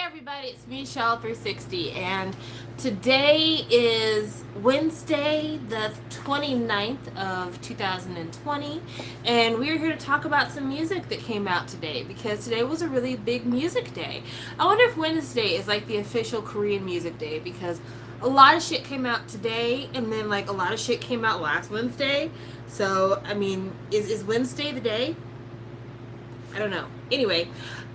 everybody, it's Michelle360, and today is Wednesday, the 29th of 2020, and we're here to talk about some music that came out today, because today was a really big music day. I wonder if Wednesday is like the official Korean music day, because a lot of shit came out today, and then like a lot of shit came out last Wednesday. So, I mean, is Wednesday the day? I don't know. Anyway,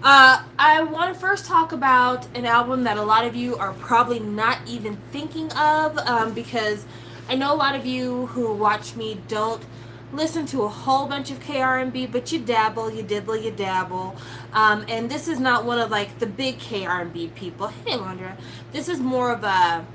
I want to first talk about an album that a lot of you are probably not even thinking of, because I know a lot of you who watch me don't listen to a whole bunch of KR&B, but you dabble, you dibble, you dabble. And this is not one of like the big KR&B people. Hey, Landra. This is more of a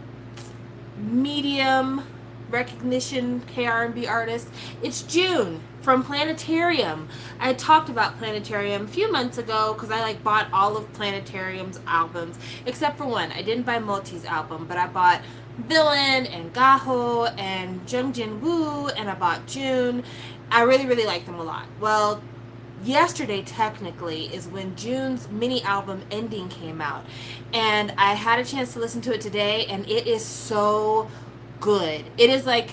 medium recognition KR&B artist. It's June from Planetarium. I talked about Planetarium a few months ago because I like bought all of Planetarium's albums except for one. I didn't buy Moti's album, but I bought Villain and Gaho and Jung Woo, and I bought June. I really like them a lot. Well, yesterday technically is when June's mini album Ending came out, and I had a chance to listen to it today, and it is so good. It is like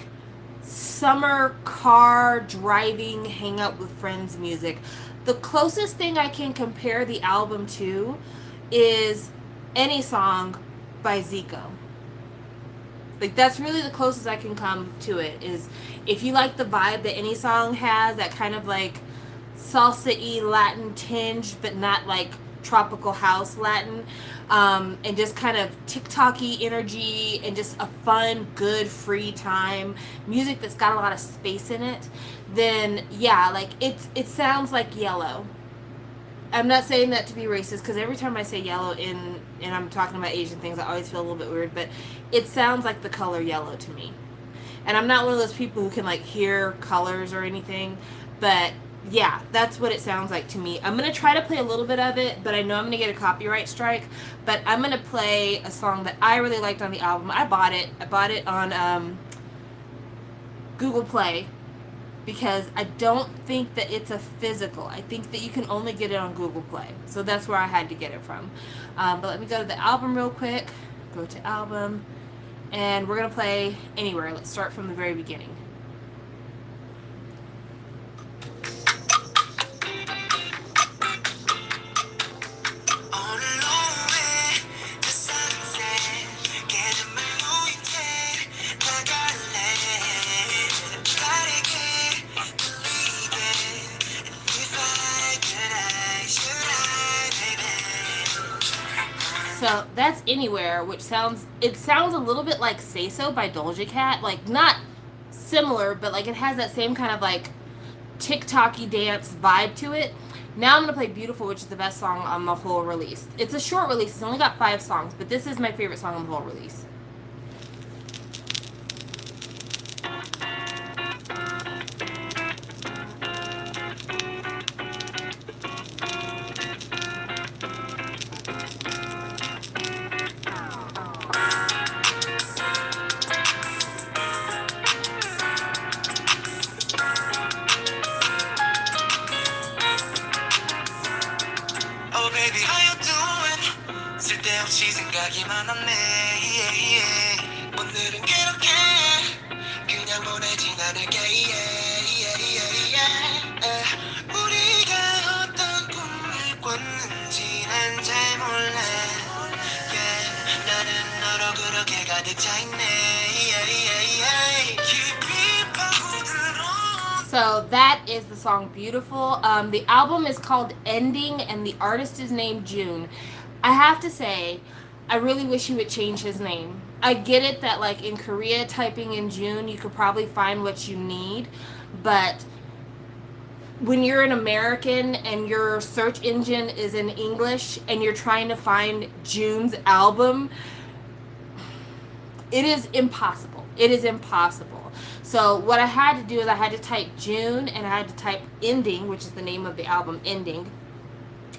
summer car driving, hang out with friends music. The closest thing I can compare the album to is Any Song by Zico. Like, that's really the closest I can come to it. Is if you like the vibe that Any Song has, that kind of like salsa-y Latin tinge, but not like tropical house Latin, and just kind of TikTok-y energy, and just a fun, good, free time music that's got a lot of space in it, then yeah, like it sounds like Yellow. I'm not saying that to be racist, because every time I say yellow and I'm talking about Asian things, I always feel a little bit weird, but it sounds like the color yellow to me. And I'm not one of those people who can like hear colors or anything, but yeah, that's what it sounds like to me. I'm going to try to play a little bit of it, but I know I'm going to get a copyright strike. But I'm going to play a song that I really liked on the album. I bought it on Google Play, because I don't think that it's a physical. I think that you can only get it on Google Play. So that's where I had to get it from. But let me go to the album real quick. Go to album. And we're going to play Anywhere. Let's start from the very beginning. So that's Anywhere, which sounds a little bit like Say So by Doja Cat. Like, not similar, but like it has that same kind of like TikTok-y dance vibe to it. Now I'm going to play Beautiful, which is the best song on the whole release. It's a short release. It's only got 5 songs, but this is my favorite song on the whole release. Baby, how you doing? 쓸데없이 생각이 많았네. 오늘은 그렇게 그냥 보내진 않을게. 우리가 어떤 꿈을 꿨는지 난 잘 몰라. 나는 너로 그렇게 가득 차 있네. 깊이 파고들어. So that is the song Beautiful. The album is called Ending, and the artist is named June. I have to say, I really wish he would change his name. I get it that like in Korea, typing in June, you could probably find what you need, but when you're an American and your search engine is in English and you're trying to find June's album, it is impossible. It is impossible. So what I had to do is I had to type June, and I had to type Ending, which is the name of the album, Ending,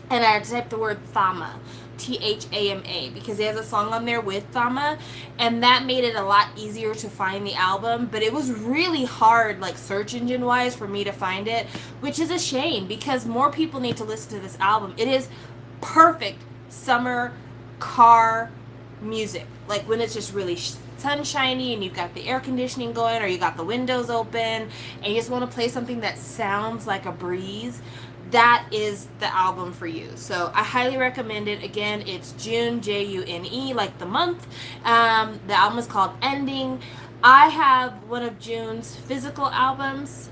and I had to type the word Thama, Thama, because he has a song on there with Thama, and that made it a lot easier to find the album. But it was really hard, like search engine wise, for me to find it, which is a shame, because more people need to listen to this album. It is perfect summer car music, like when it's just really sunshiny and you've got the air conditioning going or you got the windows open and you just want to play something that sounds like a breeze. That is the album for you. So I highly recommend it. Again, it's June, June, like the month. The album is called Ending. I have one of June's physical albums,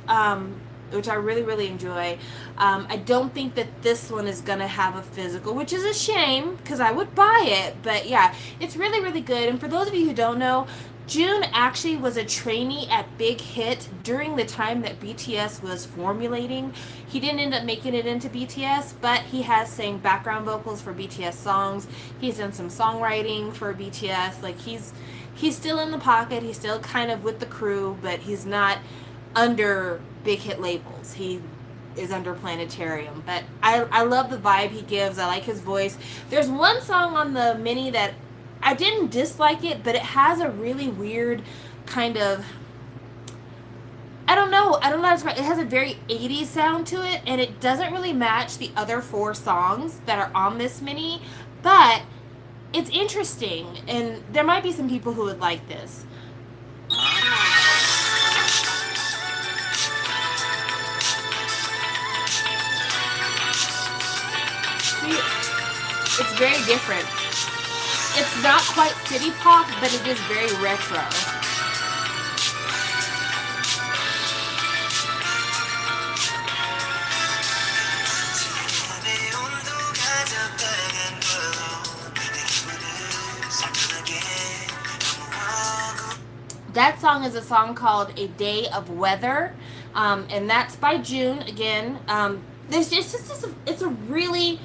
which I really, really enjoy. I don't think that this one is going to have a physical, which is a shame because I would buy it. But yeah, it's really, really good. And for those of you who don't know, June actually was a trainee at Big Hit during the time that BTS was formulating. He didn't end up making it into BTS, but he has sang background vocals for BTS songs. He's done some songwriting for BTS. Like he's still in the pocket. He's still kind of with the crew, but he's not under Big Hit labels. He is under Planetarium. But I love the vibe he gives. I like his voice. There's one song on the mini that I didn't dislike it, but it has a really weird kind of, I don't know how to describe it. It has a very 80s sound to it, and it doesn't really match the other 4 songs that are on this mini, but it's interesting, and there might be some people who would like this. See, it's very different. It's not quite city pop, but it is very retro. That song is a song called A Day of Weather, and that's by June. Again, it's a really,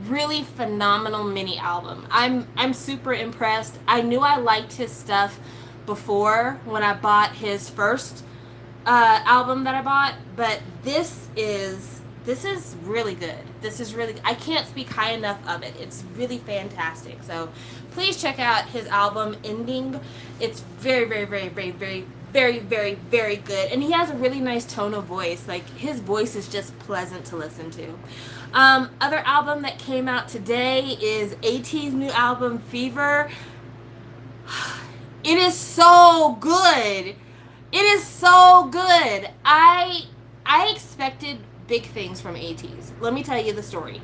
really phenomenal mini album. I'm super impressed. I knew I liked his stuff before when I bought his first album that I bought, but this is really good. This is really, I can't speak high enough of it. It's really fantastic. So please check out his album Ending. It's very, very, very, very, very, very, very, very good. And he has a really nice tone of voice. Like his voice is just pleasant to listen to. Other album that came out today is AT's new album Fever. It is so good. It is so good. I expected big things from AT's. Let me tell you the story.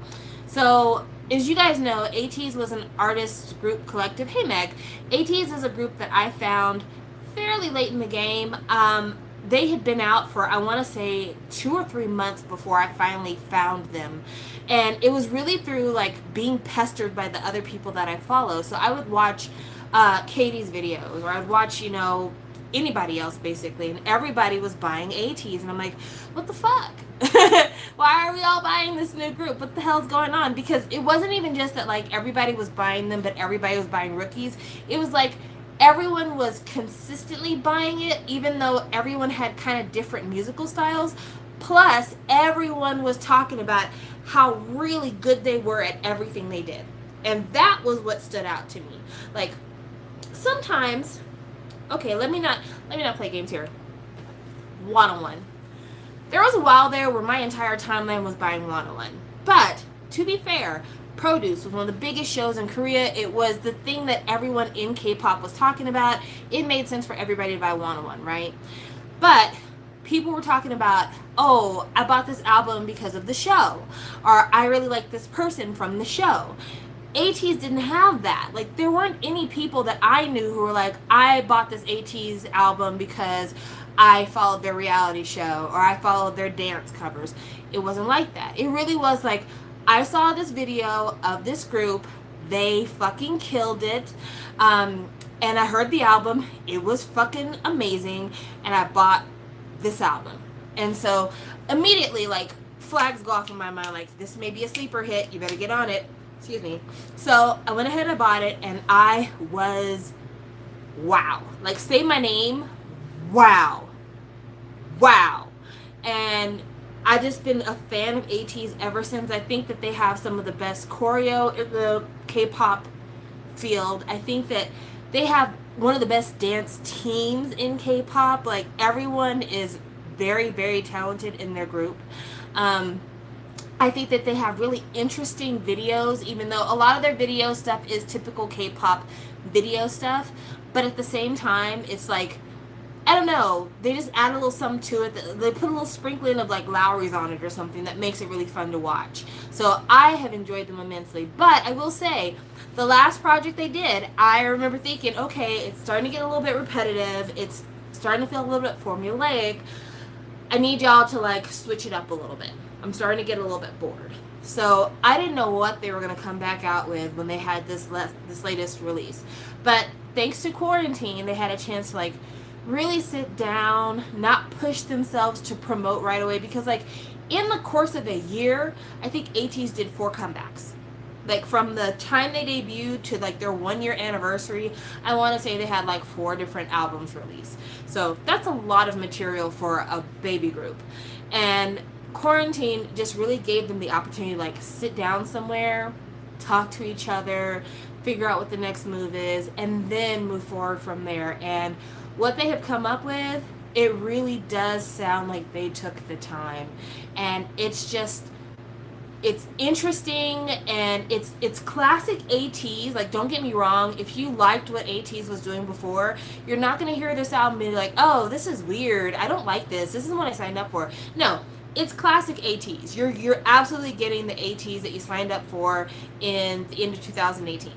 So, as you guys know, AT's was an artist group collective. Hey Meg, AT's is a group that I found fairly late in the game. They had been out for, I want to say, 2 or 3 months before I finally found them. And it was really through like being pestered by the other people that I follow. So I would watch Katie's videos, or I'd watch, anybody else basically, and everybody was buying AT's, and I'm like, what the fuck? Why are we all buying this new group? What the hell's going on? Because it wasn't even just that like everybody was buying them, but everybody was buying rookies. It was like everyone was consistently buying it, even though everyone had kind of different musical styles. Plus, everyone was talking about how really good they were at everything they did. And that was what stood out to me. Like, sometimes, okay, let me not play games here. One-on-one. There was a while there where my entire timeline was buying one-on-one. But, to be fair, Produce was one of the biggest shows in Korea. It was the thing that everyone in K-pop was talking about. It made sense for everybody to buy one-on-one, right? But people were talking about, oh, I bought this album because of the show. Or I really like this person from the show. AT's didn't have that. Like, there weren't any people that I knew who were like, I bought this AT's album because I followed their reality show or I followed their dance covers. It wasn't like that. It really was like, I saw this video of this group. They fucking killed it. And I heard the album. It was fucking amazing. And I bought this album. And so immediately, like, flags go off in my mind. Like, this may be a sleeper hit. You better get on it. Excuse me. So I went ahead and bought it, and I was, wow. Like, say my name, wow. Wow. And I've just been a fan of AT's ever since. I think that they have some of the best choreo in the K-pop field. I think that they have one of the best dance teams in K-pop. Like, everyone is very, very talented in their group. I think that they have really interesting videos, even though a lot of their video stuff is typical K-pop video stuff. But at the same time, it's like, I don't know, they just add a little something to it. They put a little sprinkling of like Lowry's on it or something that makes it really fun to watch. So I have enjoyed them immensely. But I will say, the last project they did, I remember thinking, okay, it's starting to get a little bit repetitive. It's starting to feel a little bit formulaic. I need y'all to like switch it up a little bit. I'm starting to get a little bit bored. So I didn't know what they were going to come back out with when they had this latest release. But thanks to quarantine, they had a chance to like really sit down, not push themselves to promote right away, because like in the course of a year, I think ATEEZ did 4 comebacks. Like from the time they debuted to like their 1-year anniversary, I want to say they had like 4 different albums released. So that's a lot of material for a baby group. And quarantine just really gave them the opportunity to like sit down somewhere, talk to each other, figure out what the next move is, and then move forward from there. And what they have come up with, it really does sound like they took the time. And it's just, it's interesting, and it's classic ATEEZ. Like, don't get me wrong, if you liked what ATEEZ was doing before, you're not going to hear this album and be like, oh, this is weird, I don't like this isn't what I signed up for. No, it's classic ATEEZ. You're absolutely getting the ATEEZ that you signed up for in the end of 2018.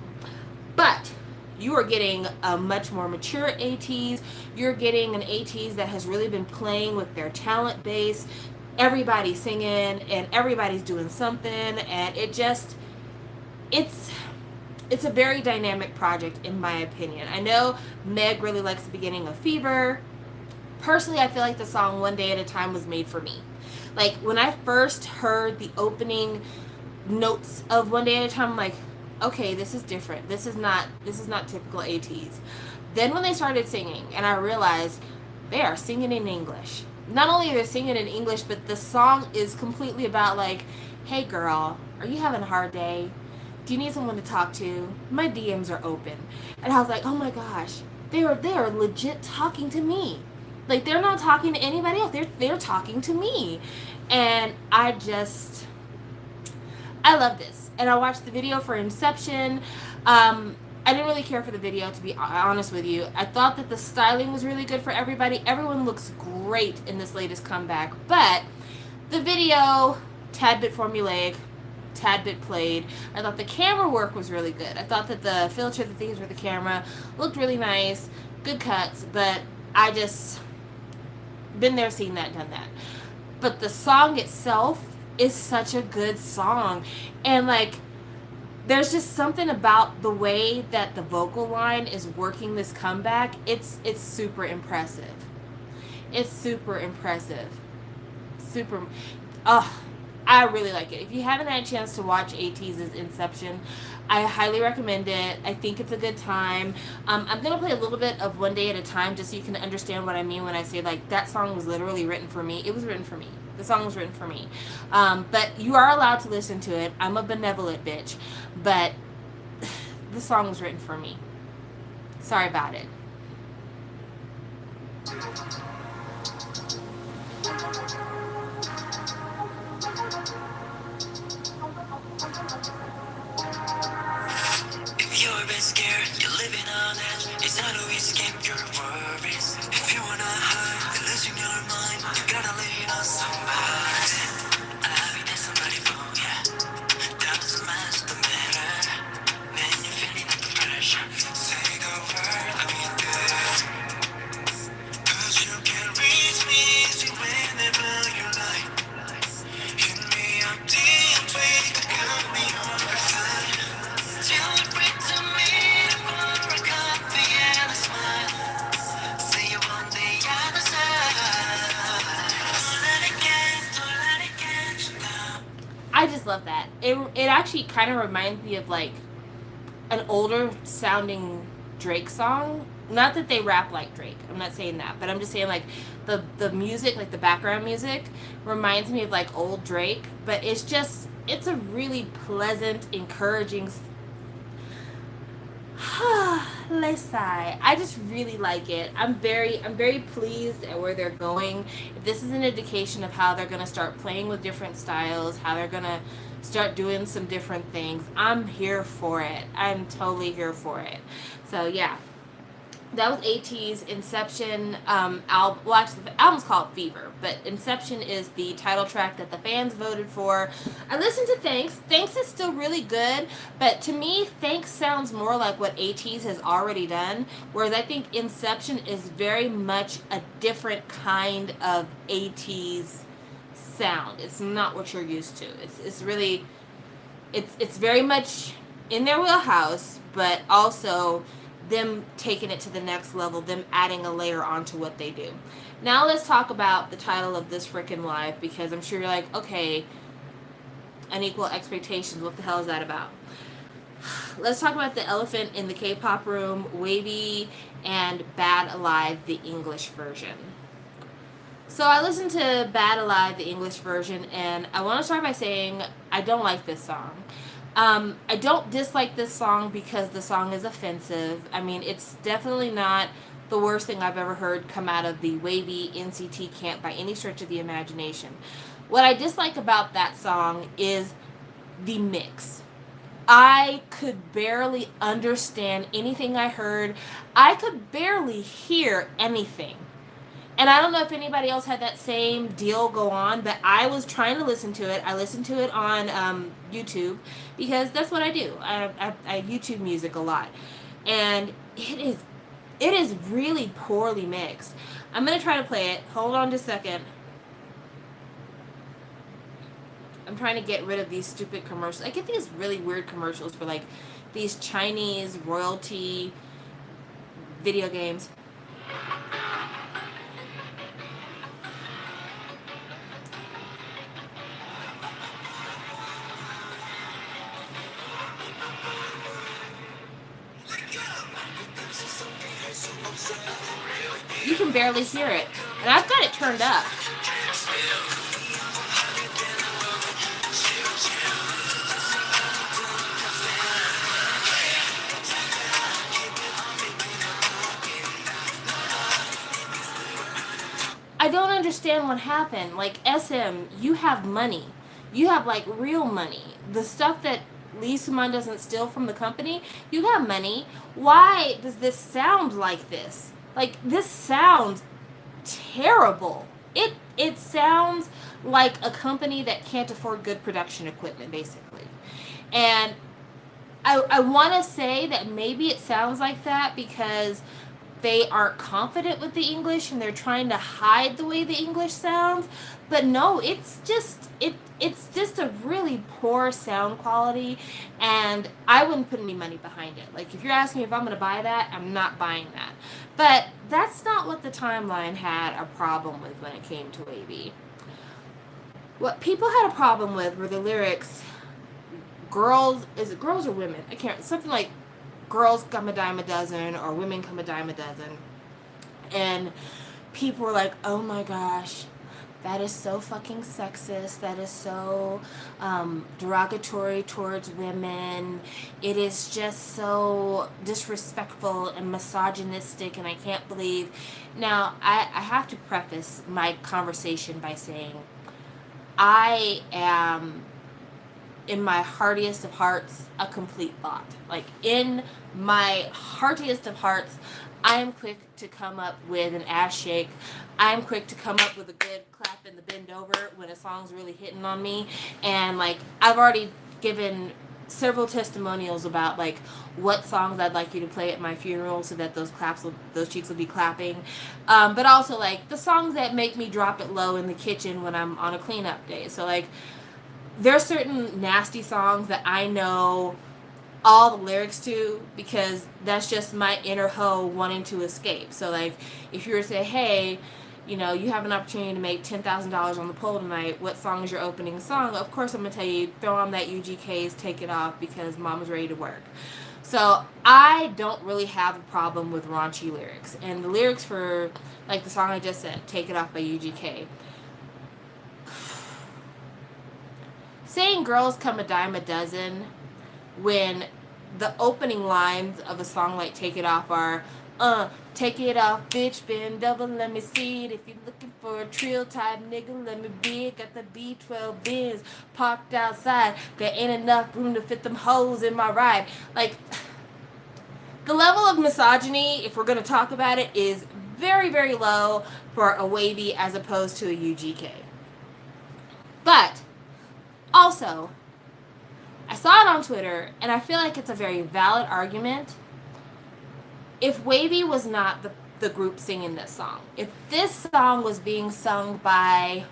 But you are getting a much more mature ATEEZ. You're getting an ATEEZ that has really been playing with their talent base. Everybody's singing and everybody's doing something, and it's a very dynamic project in my opinion. I know Meg really likes the beginning of Fever. Personally, I feel like the song One Day at a Time was made for me. Like when I first heard the opening notes of One Day at a Time, I'm like, okay, this is different. This is not typical ATEEZ. Then when they started singing, and I realized they are singing in English. Not only are they singing in English, but the song is completely about like, hey girl, are you having a hard day? Do you need someone to talk to? My DMs are open. And I was like, oh my gosh, they are legit talking to me. Like, they're not talking to anybody else. They're talking to me. And I love this. And I watched the video for Inception. I didn't really care for the video, to be honest with you. I thought that the styling was really good for everybody. Everyone looks great in this latest comeback. But the video, tad bit formulaic, tad bit played. I thought the camera work was really good. I thought that the filter that they used for the camera looked really nice. Good cuts. But I just been there, seen that, done that. But the song itself is such a good song. And like, there's just something about the way that the vocal line is working this comeback. It's super impressive. It's super impressive. I really like it. If you haven't had a chance to watch ATEEZ's Inception, I highly recommend it. I think it's a good time. I'm going to play a little bit of One Day at a Time just so you can understand what I mean when I say, like, that song was literally written for me. It was written for me. The song was written for me. But you are allowed to listen to it. I'm a benevolent bitch. But the song was written for me. Sorry about it. If you're a bit scared, you're living on edge. It's how to escape your worries. If you wanna hide, you're losing your mind. You gotta lean on somebody. I'll be there, somebody for ya. That doesn't matter. When you're feeling the pressure, say the word, I'll be there. 'Cause you can reach me easy whenever you like. Hit me up deep, wait to cut me on the side. Till you're free to meet for a coffee and a smile. See you one day at the side. Don't let it get you down. I just love that. It actually kind of reminds me of like an older sounding Drake song. Not that they rap like Drake. I'm not saying that, but I'm just saying like the music, like the background music, reminds me of like old Drake. But it's a really pleasant, encouraging. place. I just really like it. I'm very pleased at where they're going. If this is an indication of how they're gonna start playing with different styles, how they're gonna start doing some different things, I'm here for it. I'm totally here for it. So yeah, that was AT's Inception album. Well, actually, the album's called Fever, but Inception is the title track that the fans voted for. I listened to Thanks. Thanks is still really good, but to me, Thanks sounds more like what AT's has already done, whereas I think Inception is very much a different kind of AT's sound. It's not what you're used to. It's really, it's very much in their wheelhouse, but also them taking it to the next level, them adding a layer onto what they do. Now let's talk about the title of this freaking live, because I'm sure you're like, okay, Unequal Expectations, what the hell is that about? Let's talk about the elephant in the K-pop room, Wavy and Bad Alive, the English version. So I listened to Bad Alive, the English version, and I want to start by saying I don't like this song. I don't dislike this song because the song is offensive. I mean, it's definitely not the worst thing I've ever heard come out of the Wavy NCT camp by any stretch of the imagination. What I dislike about that song is the mix. I could barely understand anything I heard. I could barely hear anything. And I don't know if anybody else had that same deal go on, but I was trying to listen to it. I listened to it on YouTube because that's what I do. I YouTube music a lot, and it is really poorly mixed. I'm gonna try to play it. Hold on just a second. I'm trying to get rid of these stupid commercials. I get these really weird commercials for like these Chinese royalty video games. You can barely hear it. And I've got it turned up. I don't understand what happened. Like, SM, you have money. You have, like, real money. The stuff that Lee Suman doesn't steal from the company, you got money. Why does this sound like this? Like, this sounds terrible. It sounds like a company that can't afford good production equipment, basically. And I want to say that maybe it sounds like that because they aren't confident with the English and they're trying to hide the way the English sounds. But no, it's just a really poor sound quality, and I wouldn't put any money behind it. Like, if you're asking me if I'm going to buy that, I'm not buying that. But that's not what the timeline had a problem with when it came to Wavy. What people had a problem with were the lyrics, girls, is it girls or women? I can't, something like girls come a dime a dozen or women come a dime a dozen. And people were like, oh my gosh, that is so fucking sexist. That is so derogatory towards women. It is just so disrespectful and misogynistic, and I can't believe. Now, I have to preface my conversation by saying I am, in my heartiest of hearts, a complete bot. Like, in my heartiest of hearts, I am quick to come up with an ass shake. I am quick to come up with a good clap in the bend over when a song's really hitting on me. And, like, I've already given several testimonials about, like, what songs I'd like you to play at my funeral so that those cheeks will be clapping. But also, like, the songs that make me drop it low in the kitchen when I'm on a cleanup day. So, like, there are certain nasty songs that I know all the lyrics to because that's just my inner hoe wanting to escape. So, like, if you were to say, hey, you know, you have an opportunity to make $10,000 on the pole tonight, what song is your opening song? Of course I'm going to tell you, throw on that UGK's Take It Off because Mama's ready to work. So I don't really have a problem with raunchy lyrics. And the lyrics for, like, the song I just said, Take It Off by UGK, saying girls come a dime a dozen when the opening lines of a song like Take It Off are, take it off, bitch, bend double, let me see it. If you're looking for a trill type nigga, let me be it. Got the B12 Benz parked outside. There ain't enough room to fit them hoes in my ride. Like, the level of misogyny, if we're going to talk about it, is very, very low for a wavy as opposed to a UGK. But, also, I saw it on Twitter, and I feel like it's a very valid argument. If Wavy was not the group singing this song, if this song was being sung by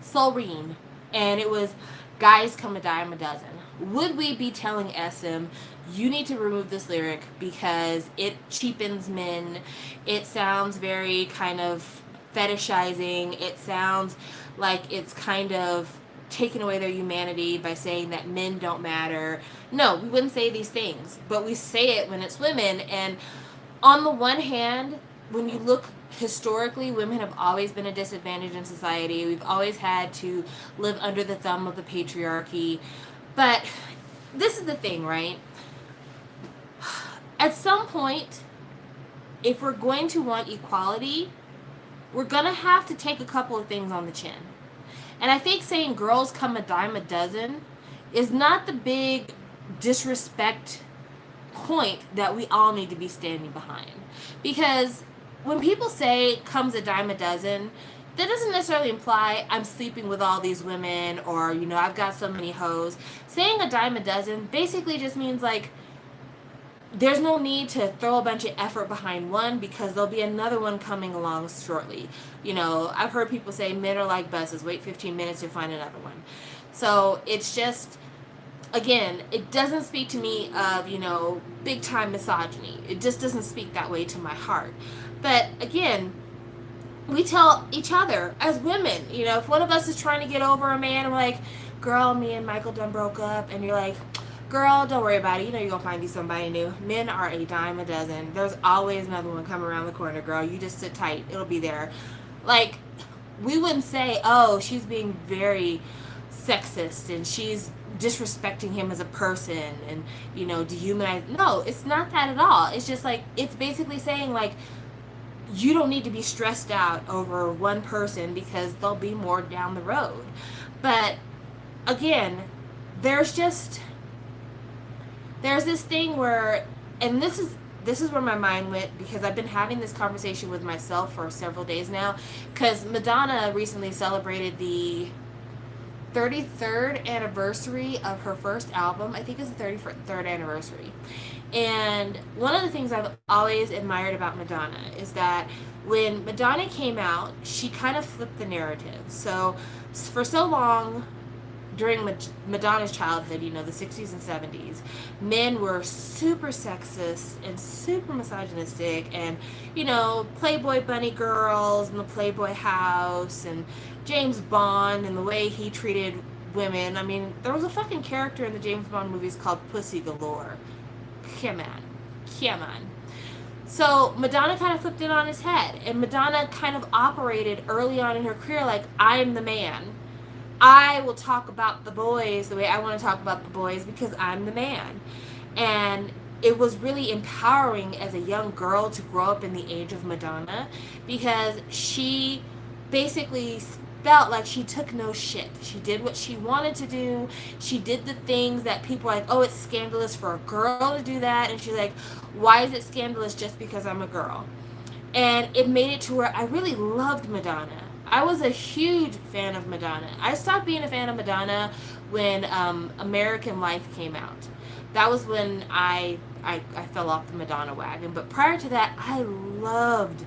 Solreen, and it was Guys Come a Dime a Dozen, would we be telling SM, you need to remove this lyric because it cheapens men, it sounds very kind of fetishizing, it sounds like it's kind of taking away their humanity by saying that men don't matter? No, we wouldn't say these things, but we say it when it's women. And on the one hand, when you look historically, women have always been a disadvantage in society. We've always had to live under the thumb of the patriarchy. But this is the thing, right? At some point, if we're going to want equality, we're going to have to take a couple of things on the chin. And I think saying girls come a dime a dozen is not the big disrespect point that we all need to be standing behind. Because when people say comes a dime a dozen, that doesn't necessarily imply I'm sleeping with all these women or, I've got so many hoes. Saying a dime a dozen basically just means like there's no need to throw a bunch of effort behind one because there'll be another one coming along shortly. I've heard people say men are like buses. Wait 15 minutes, you'll find another one. So it's just, again, it doesn't speak to me of, big time misogyny. It just doesn't speak that way to my heart. But again, we tell each other as women, if one of us is trying to get over a man, we're like, girl, me and Michael done broke up, and you're like, girl, don't worry about it. You're going to find you somebody new. Men are a dime a dozen. There's always another one coming around the corner, girl. You just sit tight. It'll be there. Like, we wouldn't say, oh, she's being very sexist and she's disrespecting him as a person and, dehumanize. No, it's not that at all. It's just like, it's basically saying, like, you don't need to be stressed out over one person because there'll be more down the road. But, again, there's this thing where, and this is where my mind went because I've been having this conversation with myself for several days now because Madonna recently celebrated the 33rd anniversary of her first album. I think it's the 33rd anniversary. And one of the things I've always admired about Madonna is that when Madonna came out, she kind of flipped the narrative. So for so long, during Madonna's childhood, the 60s and 70s, men were super sexist and super misogynistic and, Playboy bunny girls and the Playboy house and James Bond and the way he treated women. I mean, there was a fucking character in the James Bond movies called Pussy Galore. Come on. So Madonna kind of flipped it on his head, and Madonna kind of operated early on in her career like, I am the man. I will talk about the boys the way I want to talk about the boys because I'm the man. And it was really empowering as a young girl to grow up in the age of Madonna because she basically felt like she took no shit. She did what she wanted to do. She did the things that people are like, oh, it's scandalous for a girl to do that. And she's like, why is it scandalous just because I'm a girl? And it made it to where I really loved Madonna. I was a huge fan of Madonna. I stopped being a fan of Madonna when American Life came out. That was when I fell off the Madonna wagon. But prior to that, I loved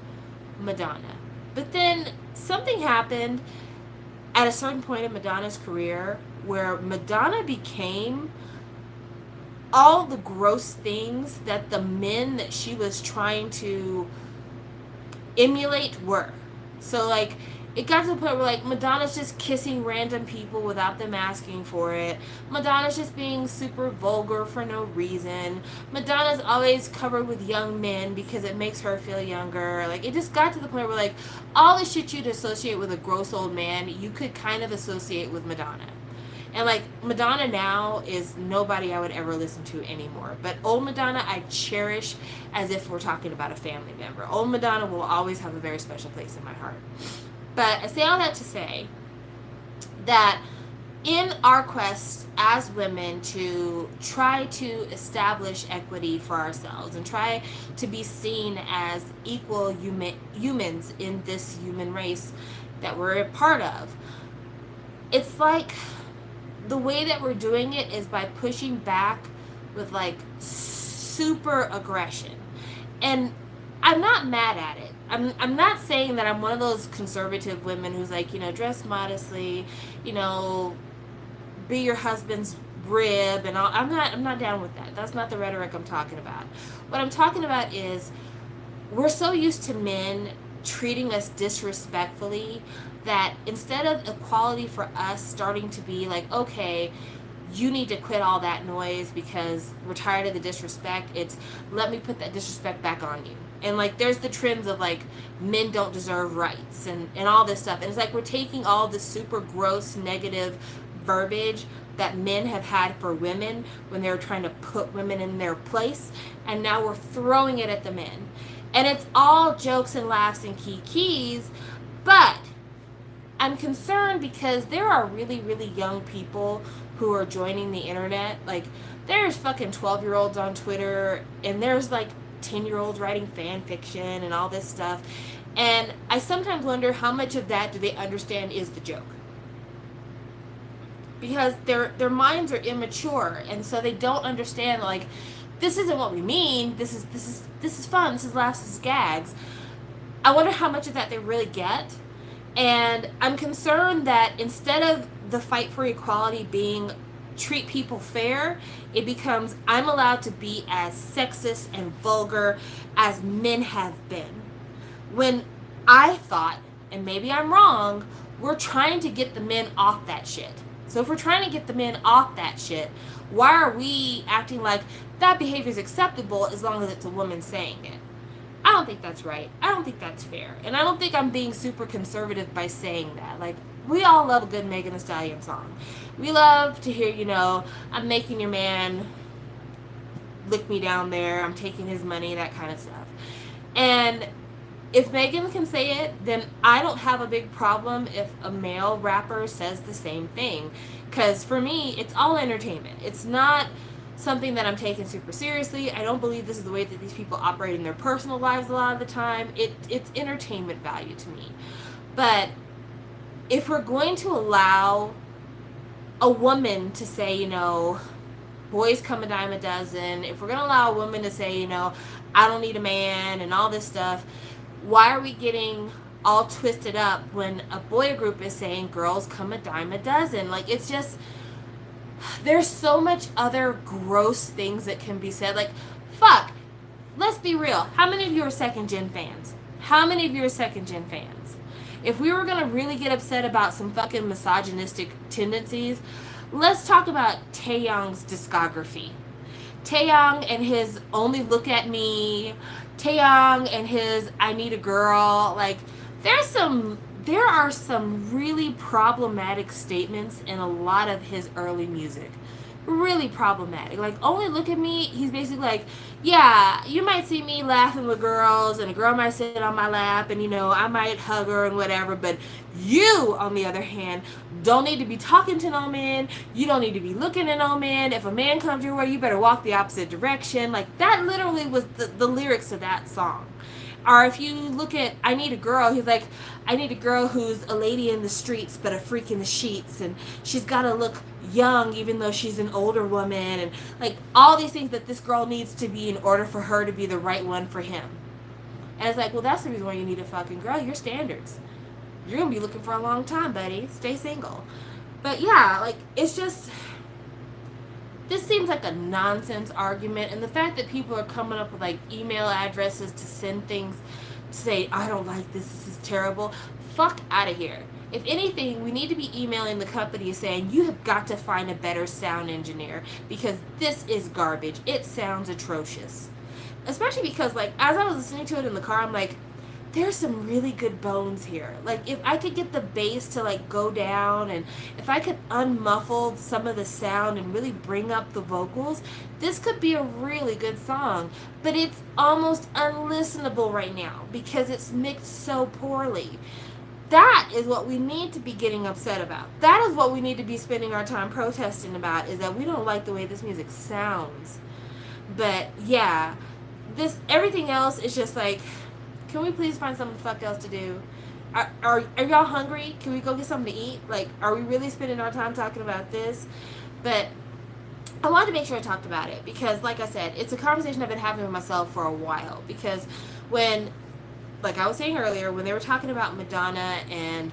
Madonna. But then something happened at a certain point in Madonna's career where Madonna became all the gross things that the men that she was trying to emulate were. So, like, it got to the point where, like, Madonna's just kissing random people without them asking for it. Madonna's just being super vulgar for no reason. Madonna's always covered with young men because it makes her feel younger. Like, it just got to the point where, like, all the shit you'd associate with a gross old man, you could kind of associate with Madonna. And like Madonna now is nobody I would ever listen to anymore. But old Madonna I cherish as if we're talking about a family member. Old Madonna will always have a very special place in my heart. But I say all that to say that in our quest as women to try to establish equity for ourselves and try to be seen as equal humans in this human race that we're a part of, it's like the way that we're doing it is by pushing back with like super aggression. And I'm not mad at it. I'm not saying that I'm one of those conservative women who's like, dress modestly, be your husband's rib and all. I'm not down with that. That's not the rhetoric I'm talking about. What I'm talking about is we're so used to men treating us disrespectfully that instead of equality for us starting to be like, okay, you need to quit all that noise because we're tired of the disrespect, it's let me put that disrespect back on you. And like there's the trends of like men don't deserve rights and all this stuff. And it's like we're taking all this super gross negative verbiage that men have had for women when they were trying to put women in their place, and now we're throwing it at the men. And it's all jokes and laughs and kikis, but I'm concerned because there are really, really young people who are joining the internet. Like, there's fucking 12-year-olds on Twitter, and there's like 10-year-olds writing fan fiction and all this stuff. And I sometimes wonder how much of that do they understand is the joke. Because their minds are immature, and so they don't understand like this isn't what we mean. This is fun. This is laughs. This is gags. I wonder how much of that they really get. And I'm concerned that instead of the fight for equality being treat people fair, it becomes I'm allowed to be as sexist and vulgar as men have been. When I thought, and maybe I'm wrong, we're trying to get the men off that shit. So if we're trying to get the men off that shit, why are we acting like that behavior is acceptable as long as it's a woman saying it? I don't think that's right. I don't think that's fair. And I don't think I'm being super conservative by saying that. Like, we all love a good Megan Thee Stallion song. We love to hear, I'm making your man lick me down there, I'm taking his money, that kind of stuff. And if Megan can say it, then I don't have a big problem if a male rapper says the same thing. Because for me, it's all entertainment. It's not something that I'm taking super seriously. I don't believe this is the way that these people operate in their personal lives a lot of the time. It's entertainment value to me. But if we're going to allow a woman to say, boys come a dime a dozen, if we're going to allow a woman to say, I don't need a man and all this stuff, why are we getting all twisted up when a boy group is saying girls come a dime a dozen? Like, it's just, there's so much other gross things that can be said. Like, fuck, let's be real. How many of you are second gen fans? How many of you are second gen fans? If we were going to really get upset about some fucking misogynistic tendencies, let's talk about Taeyong's discography. Taeyong and his Only Look at Me, Taeyong and his I Need a Girl. Like, there are some really problematic statements in a lot of his early music. Really problematic. Like, Only Look at Me, he's basically like, yeah, you might see me laughing with girls, and a girl might sit on my lap, and I might hug her and whatever, but you, on the other hand, don't need to be talking to no man. You don't need to be looking at no man. If a man comes your way, you better walk the opposite direction. Like, that literally was the lyrics of that song. Or if you look at I Need a Girl, he's like, I need a girl who's a lady in the streets but a freak in the sheets, and she's got to look young even though she's an older woman, and like all these things that this girl needs to be in order for her to be the right one for him. And it's like, well, that's the reason why you need a fucking girl. Your standards. You're going to be looking for a long time, buddy. Stay single. But yeah, like, it's just, this seems like a nonsense argument, and the fact that people are coming up with like email addresses to send things to say, I don't like this is terrible, fuck out of here. If anything, we need to be emailing the company saying, you have got to find a better sound engineer because this is garbage. It sounds atrocious. Especially because, like, as I was listening to it in the car, I'm like, there's some really good bones here. Like, if I could get the bass to like go down, and if I could unmuffle some of the sound and really bring up the vocals, this could be a really good song. But it's almost unlistenable right now because it's mixed so poorly. That is what we need to be getting upset about. That is what we need to be spending our time protesting about, is that we don't like the way this music sounds. But yeah, this everything else is just like, can we please find something the fuck else to do? Are y'all hungry? Can we go get something to eat? Like, are we really spending our time talking about this? But I wanted to make sure I talked about it because, like I said, it's a conversation I've been having with myself for a while. Because when, like I was saying earlier, when they were talking about Madonna and,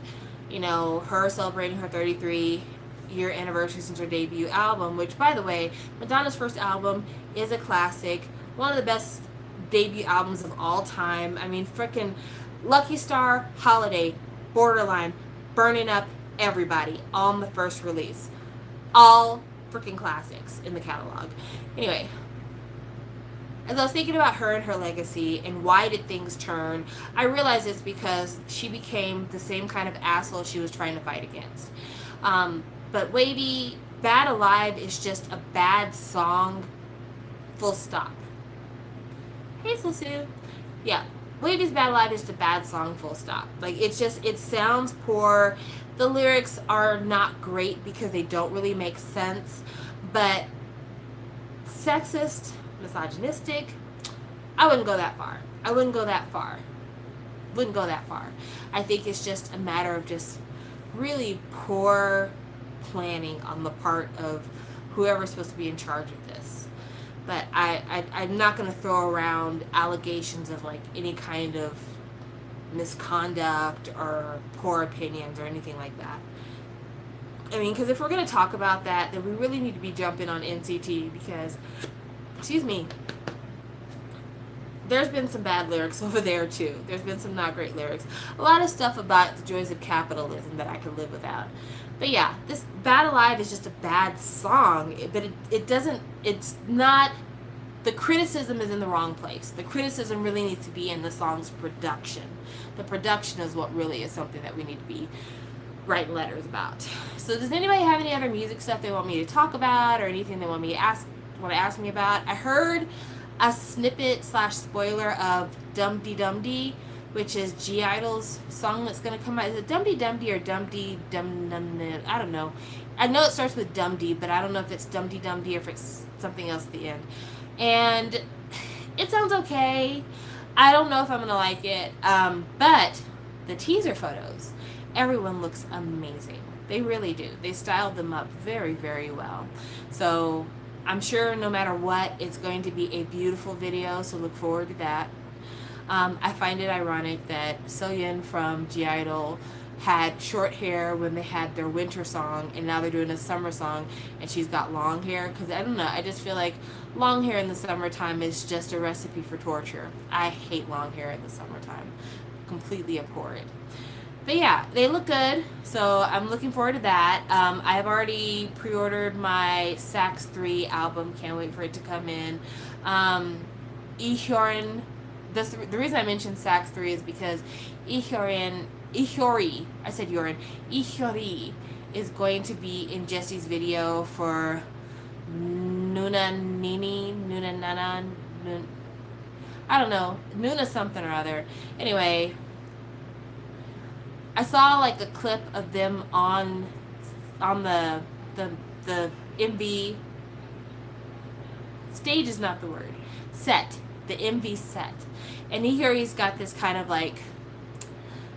you know, her celebrating her 33-year anniversary since her debut album, which, by the way, Madonna's first album is a classic, one of the best debut albums of all time. I mean, freaking Lucky Star, Holiday, Borderline, Burning Up, everybody on the first release. All freaking classics in the catalog. Anyway, as I was thinking about her and her legacy and why did things turn, I realized it's because she became the same kind of asshole she was trying to fight against. But Wavy, Bad Alive is just a bad song, full stop. Hey, Sue. Yeah, Wavy's Bad Alive is just a bad song, full stop. Like, it's just, it sounds poor. The lyrics are not great because they don't really make sense. But sexist, misogynistic, I wouldn't go that far. Wouldn't go that far. I think it's just a matter of just really poor planning on the part of whoever's supposed to be in charge of this. But I'm not going to throw around allegations of like any kind of misconduct or poor opinions or anything like that. I mean, because if we're going to talk about that, then we really need to be jumping on NCT because, excuse me, there's been some bad lyrics over there too. There's been some not great lyrics. A lot of stuff about the joys of capitalism that I could live without. But yeah, this Bad Alive is just a bad song, but it doesn't, it's not, the criticism is in the wrong place. The criticism really needs to be in the song's production. The production is what really is something that we need to be writing letters about. So does anybody have any other music stuff they want me to talk about or anything they want to ask me about? I heard a snippet / spoiler of Dum Dee Dum Dee, which is G-Idol's song that's going to come out. Is it Dum Dee Dum Dee or Dum Dee Dum Dum Dum? I don't know. I know it starts with Dum Dee, but I don't know if it's Dum Dee Dum Dee or if it's something else at the end. And it sounds okay. I don't know if I'm going to like it. But the teaser photos, everyone looks amazing. They really do. They styled them up very, very well. So I'm sure no matter what, it's going to be a beautiful video, so look forward to that. I find it ironic that Soyeon from G-Idol had short hair when they had their winter song, and now they're doing a summer song, and she's got long hair, because I don't know, I just feel like long hair in the summertime is just a recipe for torture. I hate long hair in the summertime. Completely abhor it. But yeah, they look good, so I'm looking forward to that. I have already pre-ordered my Sax 3 album. Can't wait for it to come in. Ihyorin, the reason I mentioned Sax 3 is because Ihyorin, I said Yorin, Ihori is going to be in Jesse's video for Nuna Nana, I don't know, Nuna something or other. Anyway, I saw like a clip of them on the MV stage is not the word, set, the MV set, and here he's got this kind of like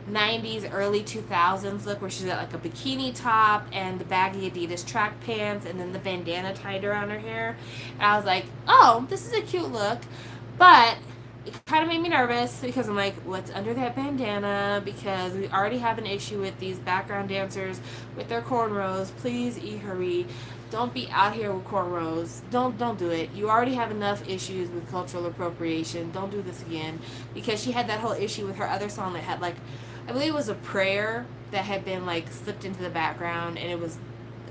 90s early 2000s look where she's got like a bikini top and the baggy Adidas track pants and then the bandana tied around her hair, and I was like, oh, this is a cute look, but it kind of made me nervous because I'm like, what's under that bandana? Because we already have an issue with these background dancers with their cornrows. Please, Ihari, don't be out here with cornrows. Don't do it. You already have enough issues with cultural appropriation. Don't do this again. Because she had that whole issue with her other song that had like, I believe it was a prayer that had been like slipped into the background, and it was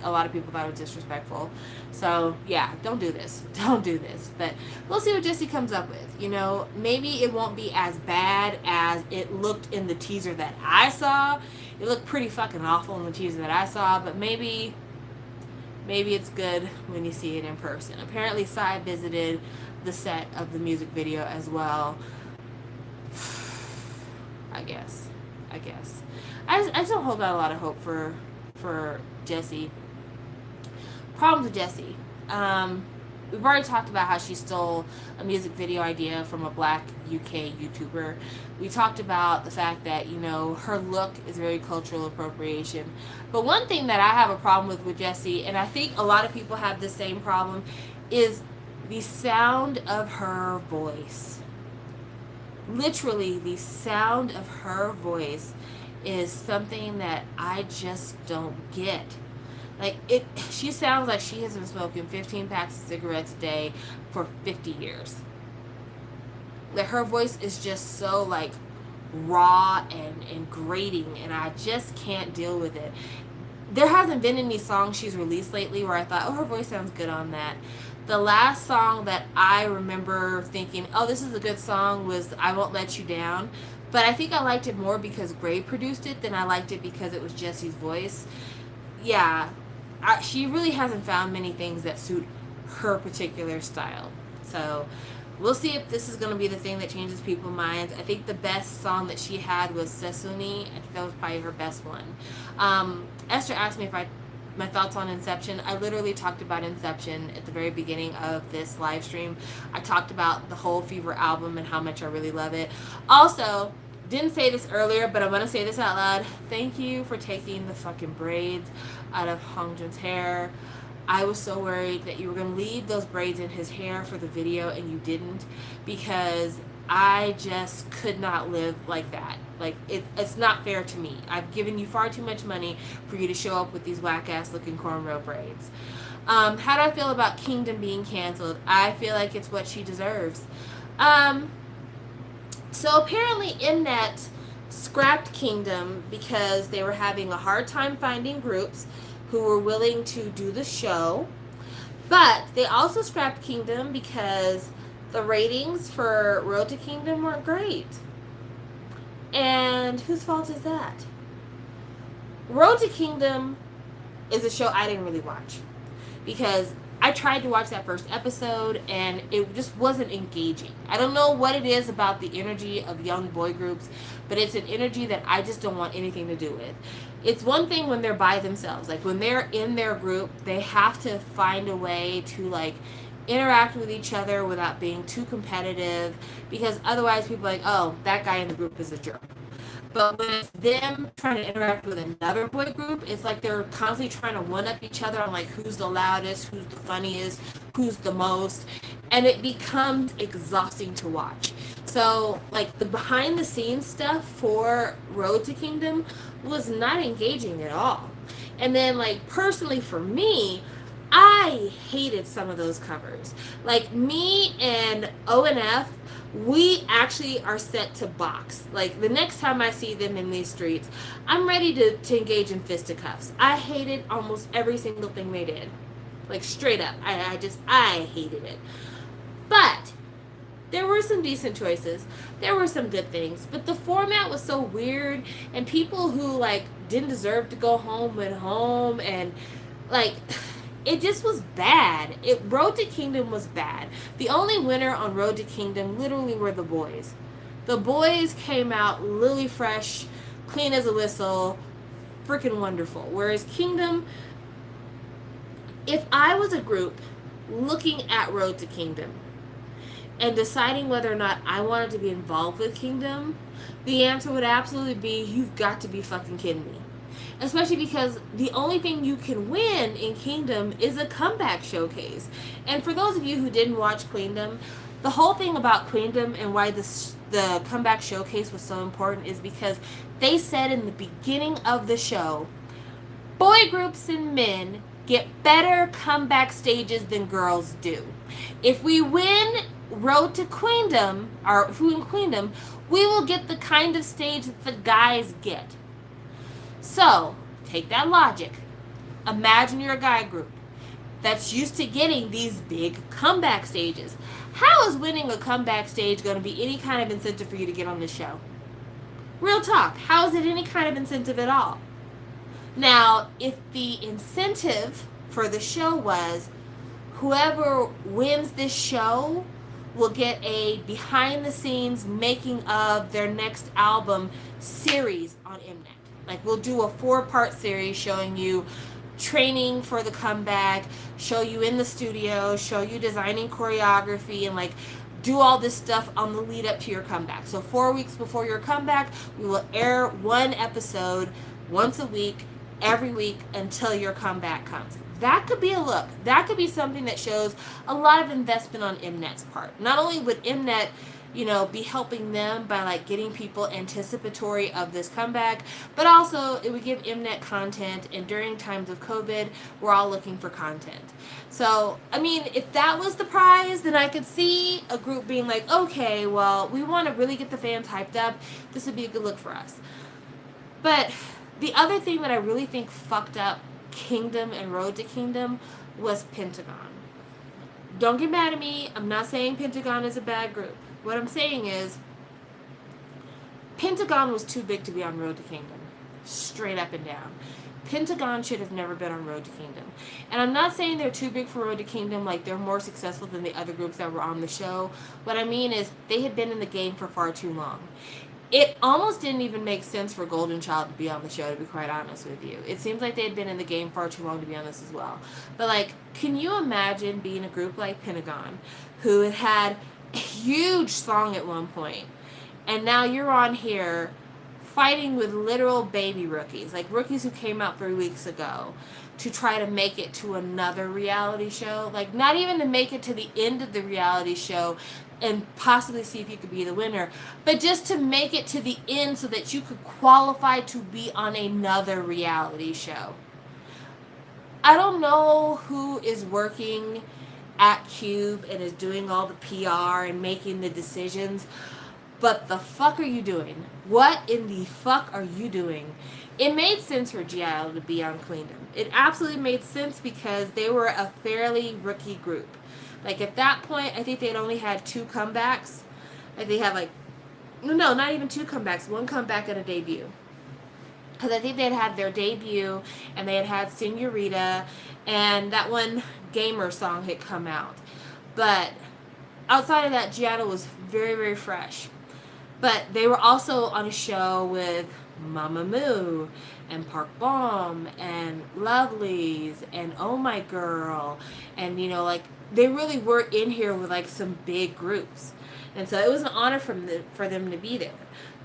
a lot of people thought it was disrespectful. So yeah, don't do this. Don't do this. But we'll see what Jessie comes up with. You know, maybe it won't be as bad as it looked in the teaser that I saw. It looked pretty fucking awful in the teaser that I saw, but maybe it's good when you see it in person. Apparently, Psy visited the set of the music video as well. I guess. I just don't hold out a lot of hope for Jessie. Problems with Jessie. We've already talked about how she stole a music video idea from a black UK YouTuber. We talked about the fact that, you know, her look is very cultural appropriation. But one thing that I have a problem with Jessie, and I think a lot of people have the same problem, is the sound of her voice. Literally, the sound of her voice is something that I just don't get. Like, she sounds like she has been smoking 15 packs of cigarettes a day for 50 years. Like, her voice is just so, like, raw and grating, and I just can't deal with it. There hasn't been any songs she's released lately where I thought, oh, her voice sounds good on that. The last song that I remember thinking, oh, this is a good song, was I Won't Let You Down. But I think I liked it more because Gray produced it than I liked it because it was Jessie's voice. Yeah, she really hasn't found many things that suit her particular style. So we'll see if this is going to be the thing that changes people's minds. I think the best song that she had was Sesuni. I think that was probably her best one. Esther asked me if my thoughts on Inception. I literally talked about Inception at the very beginning of this live stream. I talked about the whole Fever album and how much I really love it. Also, didn't say this earlier, but I'm going to say this out loud. Thank you for taking the fucking braids out of Hongjun's hair. I was so worried that you were going to leave those braids in his hair for the video, and you didn't, because I just could not live like that. Like, it's not fair to me. I've given you far too much money for you to show up with these whack-ass looking cornrow braids. How do I feel about Kingdom being canceled? I feel like it's what she deserves. So apparently Mnet scrapped Kingdom because they were having a hard time finding groups who were willing to do the show. But they also scrapped Kingdom because the ratings for Road to Kingdom weren't great. And whose fault is that? Road to Kingdom is a show I didn't really watch because I tried to watch that first episode and it just wasn't engaging. I don't know what it is about the energy of young boy groups, but it's an energy that I just don't want anything to do with. It's one thing when they're by themselves. Like, when they're in their group, they have to find a way to, like, interact with each other without being too competitive, because otherwise people are like, oh, that guy in the group is a jerk. But when it's them trying to interact with another boy group, it's like they're constantly trying to one-up each other on, like, who's the loudest, who's the funniest, who's the most. And it becomes exhausting to watch. So, like, the behind-the-scenes stuff for Road to Kingdom was not engaging at all. And then, like, personally for me, I hated some of those covers. Like, me and ONF, we actually are set to box. Like, the next time I see them in these streets, I'm ready to engage in fisticuffs. I hated almost every single thing they did. Like, straight up. I hated it. But there were some decent choices. There were some good things. But the format was so weird, and people who, like, didn't deserve to go home went home, and, like, it just was bad. Road to Kingdom was bad. The only winner on Road to Kingdom literally were the boys. The boys came out lily fresh, clean as a whistle, freaking wonderful. Whereas Kingdom, if I was a group looking at Road to Kingdom and deciding whether or not I wanted to be involved with Kingdom, the answer would absolutely be, you've got to be fucking kidding me. Especially because the only thing you can win in Kingdom is a comeback showcase. And for those of you who didn't watch Queendom, the whole thing about Queendom and why the comeback showcase was so important is because they said in the beginning of the show, boy groups and men get better comeback stages than girls do. If we win Road to Queendom, or if we win Queendom, we will get the kind of stage that the guys get. So, take that logic. Imagine you're a guy group that's used to getting these big comeback stages. How is winning a comeback stage going to be any kind of incentive for you to get on the show? Real talk. How is it any kind of incentive at all? Now, if the incentive for the show was whoever wins this show will get a behind the scenes making of their next album series on Mnet. Like, we'll do a 4-part series showing you training for the comeback, show you in the studio, show you designing choreography, and like do all this stuff on the lead up to your comeback. So 4 weeks before your comeback, we will air one episode once a week, every week until your comeback comes. That could be a look. That could be something that shows a lot of investment on Mnet's part. Not only would Mnet, be helping them by like getting people anticipatory of this comeback, but also it would give Mnet content, and during times of COVID, we're all looking for content. So, I mean, if that was the prize, then I could see a group being like, okay, well, we want to really get the fans hyped up. This would be a good look for us. But the other thing that I really think fucked up Kingdom and Road to Kingdom was Pentagon. Don't get mad at me. I'm not saying Pentagon is a bad group. What I'm saying is Pentagon was too big to be on Road to Kingdom. Straight up and down. Pentagon should have never been on Road to Kingdom. And I'm not saying they're too big for Road to Kingdom, like they're more successful than the other groups that were on the show. What I mean is they had been in the game for far too long. It almost didn't even make sense for Golden Child to be on the show, to be quite honest with you. It seems like they had been in the game far too long to be on this as well. But like, can you imagine being a group like Pentagon, who had a huge song at one point, and now you're on here fighting with literal baby rookies, like rookies who came out 3 weeks ago, to try to make it to another reality show? Like, not even to make it to the end of the reality show and possibly see if you could be the winner, but just to make it to the end so that you could qualify to be on another reality show. I don't know who is working at Cube and is doing all the PR and making the decisions, but the fuck are you doing? What in the fuck are you doing? It made sense for GIL to be on Queendom. It absolutely made sense because they were a fairly rookie group. Like, at that point, I think they'd only had 2 comebacks. Like, they had no, not even 2 comebacks, 1 comeback and a debut. Because I think they'd had their debut, and they had Senorita, and that one Gamer song had come out. But outside of that, Gianna was very, very fresh. But they were also on a show with Mamamoo and Park Bom and Lovelies and Oh My Girl, and they really were in here with like some big groups, and so it was an honor for them to be there.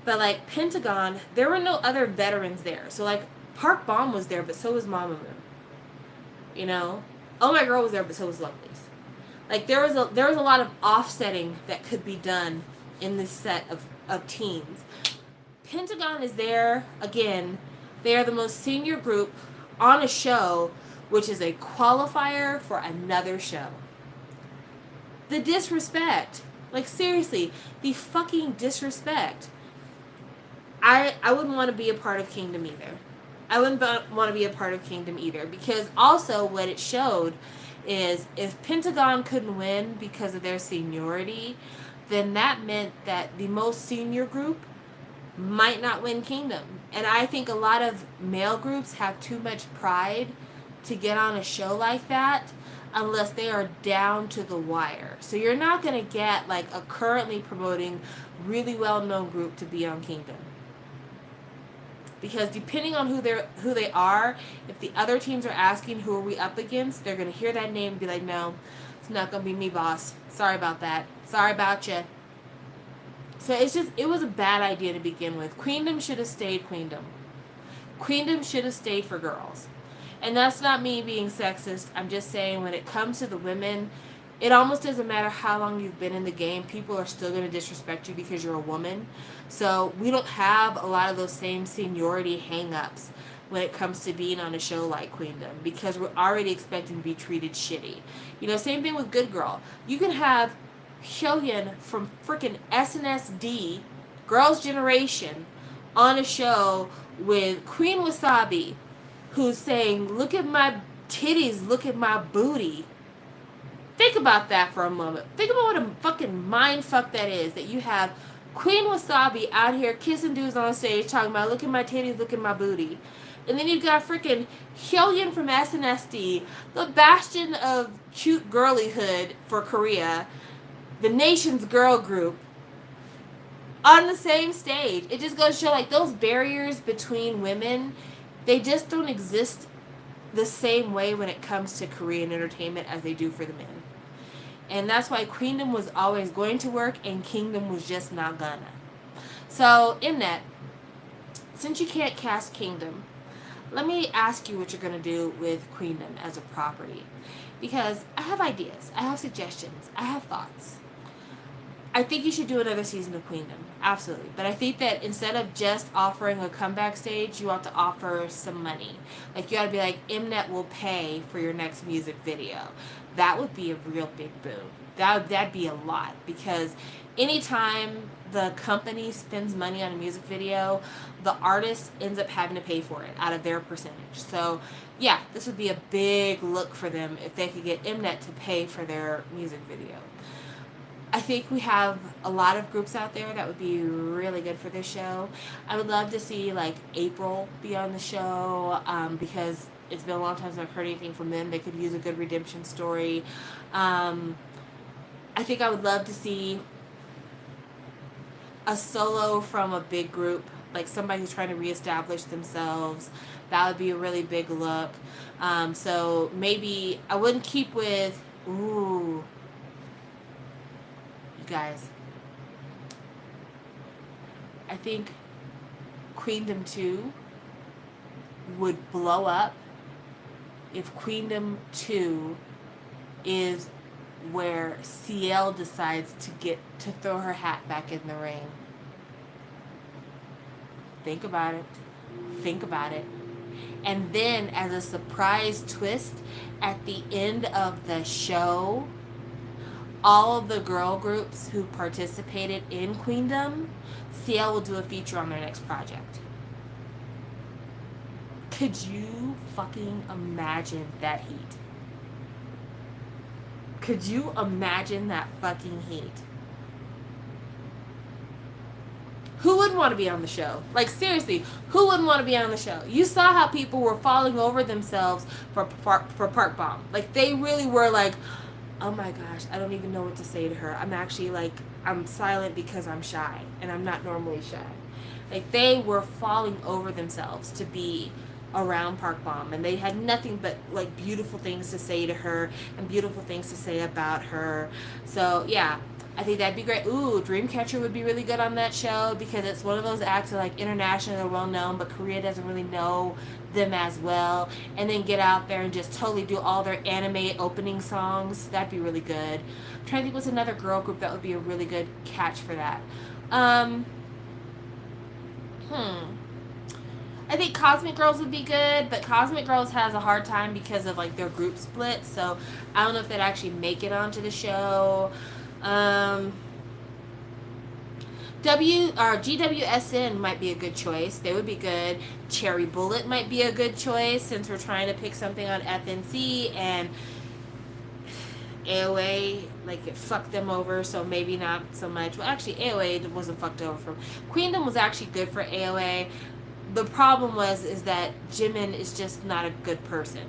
But like Pentagon, there were no other veterans there. So like Park Bom was there, but so was Mamamoo. Oh My Girl was there, but so was Lovelies. Like there was a lot of offsetting that could be done in this set of teams. Pentagon is there again. They are the most senior group on a show, which is a qualifier for another show. The disrespect. Like, seriously, the fucking disrespect. I wouldn't want to be a part of Kingdom either. I wouldn't want to be a part of Kingdom either, because also what it showed is if Pentagon couldn't win because of their seniority, then that meant that the most senior group might not win Kingdom. And I think a lot of male groups have too much pride to get on a show like that unless they are down to the wire. So you're not going to get like a currently promoting really well-known group to be on Kingdom. Because depending on who they are, if the other teams are asking who are we up against, they're going to hear that name and be like, no, it's not going to be me, boss. Sorry about that. Sorry about you. So it was a bad idea to begin with. Queendom should have stayed Queendom. Queendom should have stayed for girls. And that's not me being sexist. I'm just saying when it comes to the women, it almost doesn't matter how long you've been in the game. People are still going to disrespect you because you're a woman. So we don't have a lot of those same seniority hang-ups when it comes to being on a show like Queendom, because we're already expecting to be treated shitty. Same thing with Good Girl. You can have Hyoyeon from freaking SNSD, Girls' Generation, on a show with Queen Wasabi, who's saying, look at my titties, look at my booty. Think about that for a moment. Think about what a fucking mind fuck that is. That you have Queen Wasabi out here kissing dudes on stage talking about, look at my titties, look at my booty. And then you've got freaking Hyun from SNSD, the bastion of cute girlyhood for Korea, the nation's girl group, on the same stage. It just goes to show, like, those barriers between women, they just don't exist the same way when it comes to Korean entertainment as they do for the men. And that's why Queendom was always going to work and Kingdom was just not gonna. So, in that, since you can't cast Kingdom, let me ask you what you're going to do with Queendom as a property. Because I have ideas, I have suggestions, I have thoughts. I think you should do another season of Queendom. Absolutely. But I think that instead of just offering a comeback stage, you ought to offer some money. Like, you ought to be like, Mnet will pay for your next music video. That would be a real big boom. That'd be a lot. Because anytime the company spends money on a music video, the artist ends up having to pay for it out of their percentage. So, yeah, this would be a big look for them if they could get Mnet to pay for their music video. I think we have a lot of groups out there that would be really good for this show. I would love to see, like, April be on the show, because it's been a long time since I've heard anything from them. They could use a good redemption story. I think I would love to see a solo from a big group, like somebody who's trying to reestablish themselves. That would be a really big look. So maybe I wouldn't keep with, you guys, I think Queendom 2 would blow up if Queendom 2 is where CL decides to throw her hat back in the ring. Think about it. Think about it. And then, as a surprise twist, at the end of the show, all of the girl groups who participated in Queendom, CL will do a feature on their next project. Could you fucking imagine that heat? Could you imagine that fucking heat? Who wouldn't want to be on the show? Like, seriously, who wouldn't want to be on the show? You saw how people were falling over themselves for Park Bomb. Like, they really were like, oh my gosh, I don't even know what to say to her. I'm actually like, I'm silent because I'm shy, and I'm not normally shy. Like, they were falling over themselves to be around Park Bomb, and they had nothing but like beautiful things to say to her and beautiful things to say about her. So yeah, I think that'd be great. Ooh, Dreamcatcher would be really good on that show because it's one of those acts that, like, internationally they're well known, but Korea doesn't really know them as well. And then get out there and just totally do all their anime opening songs. That'd be really good. I'm trying to think what's another girl group that would be a really good catch for that. I think Cosmic Girls would be good, but Cosmic Girls has a hard time because of, like, their group split, so I don't know if they'd actually make it onto the show. GWSN might be a good choice. They would be good. Cherry Bullet might be a good choice since we're trying to pick something on FNC, and AOA, like, it fucked them over, so maybe not so much. Well, actually, AOA wasn't fucked over from. Queendom was actually good for AOA. The problem is that Jimin is just not a good person.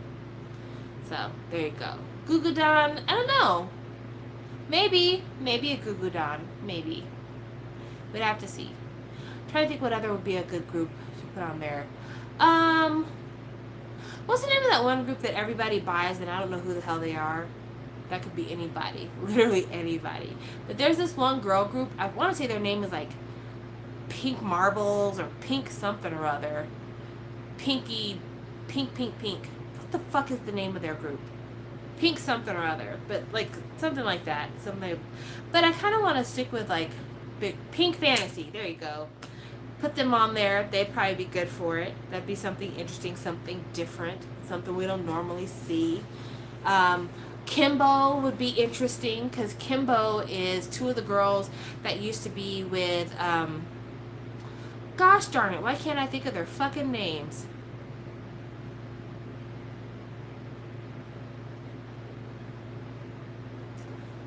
So, there you go. Gugudan, I don't know. Maybe a Gugudan. Maybe. We'd have to see. I'm trying to think what other would be a good group to put on there. What's the name of that one group that everybody buys and I don't know who the hell they are? That could be anybody. Literally anybody. But there's this one girl group. I want to say their name is like Pink Marbles or Pink something or other. Pink. What the fuck is the name of their group? Pink something or other. But like something like that. Something. But I kind of want to stick with like Pink Fantasy. There you go. Put them on there. They'd probably be good for it. That'd be something interesting, something different, something we don't normally see. Kimbo would be interesting because Kimbo is two of the girls that used to be with, gosh darn it, why can't I think of their fucking names?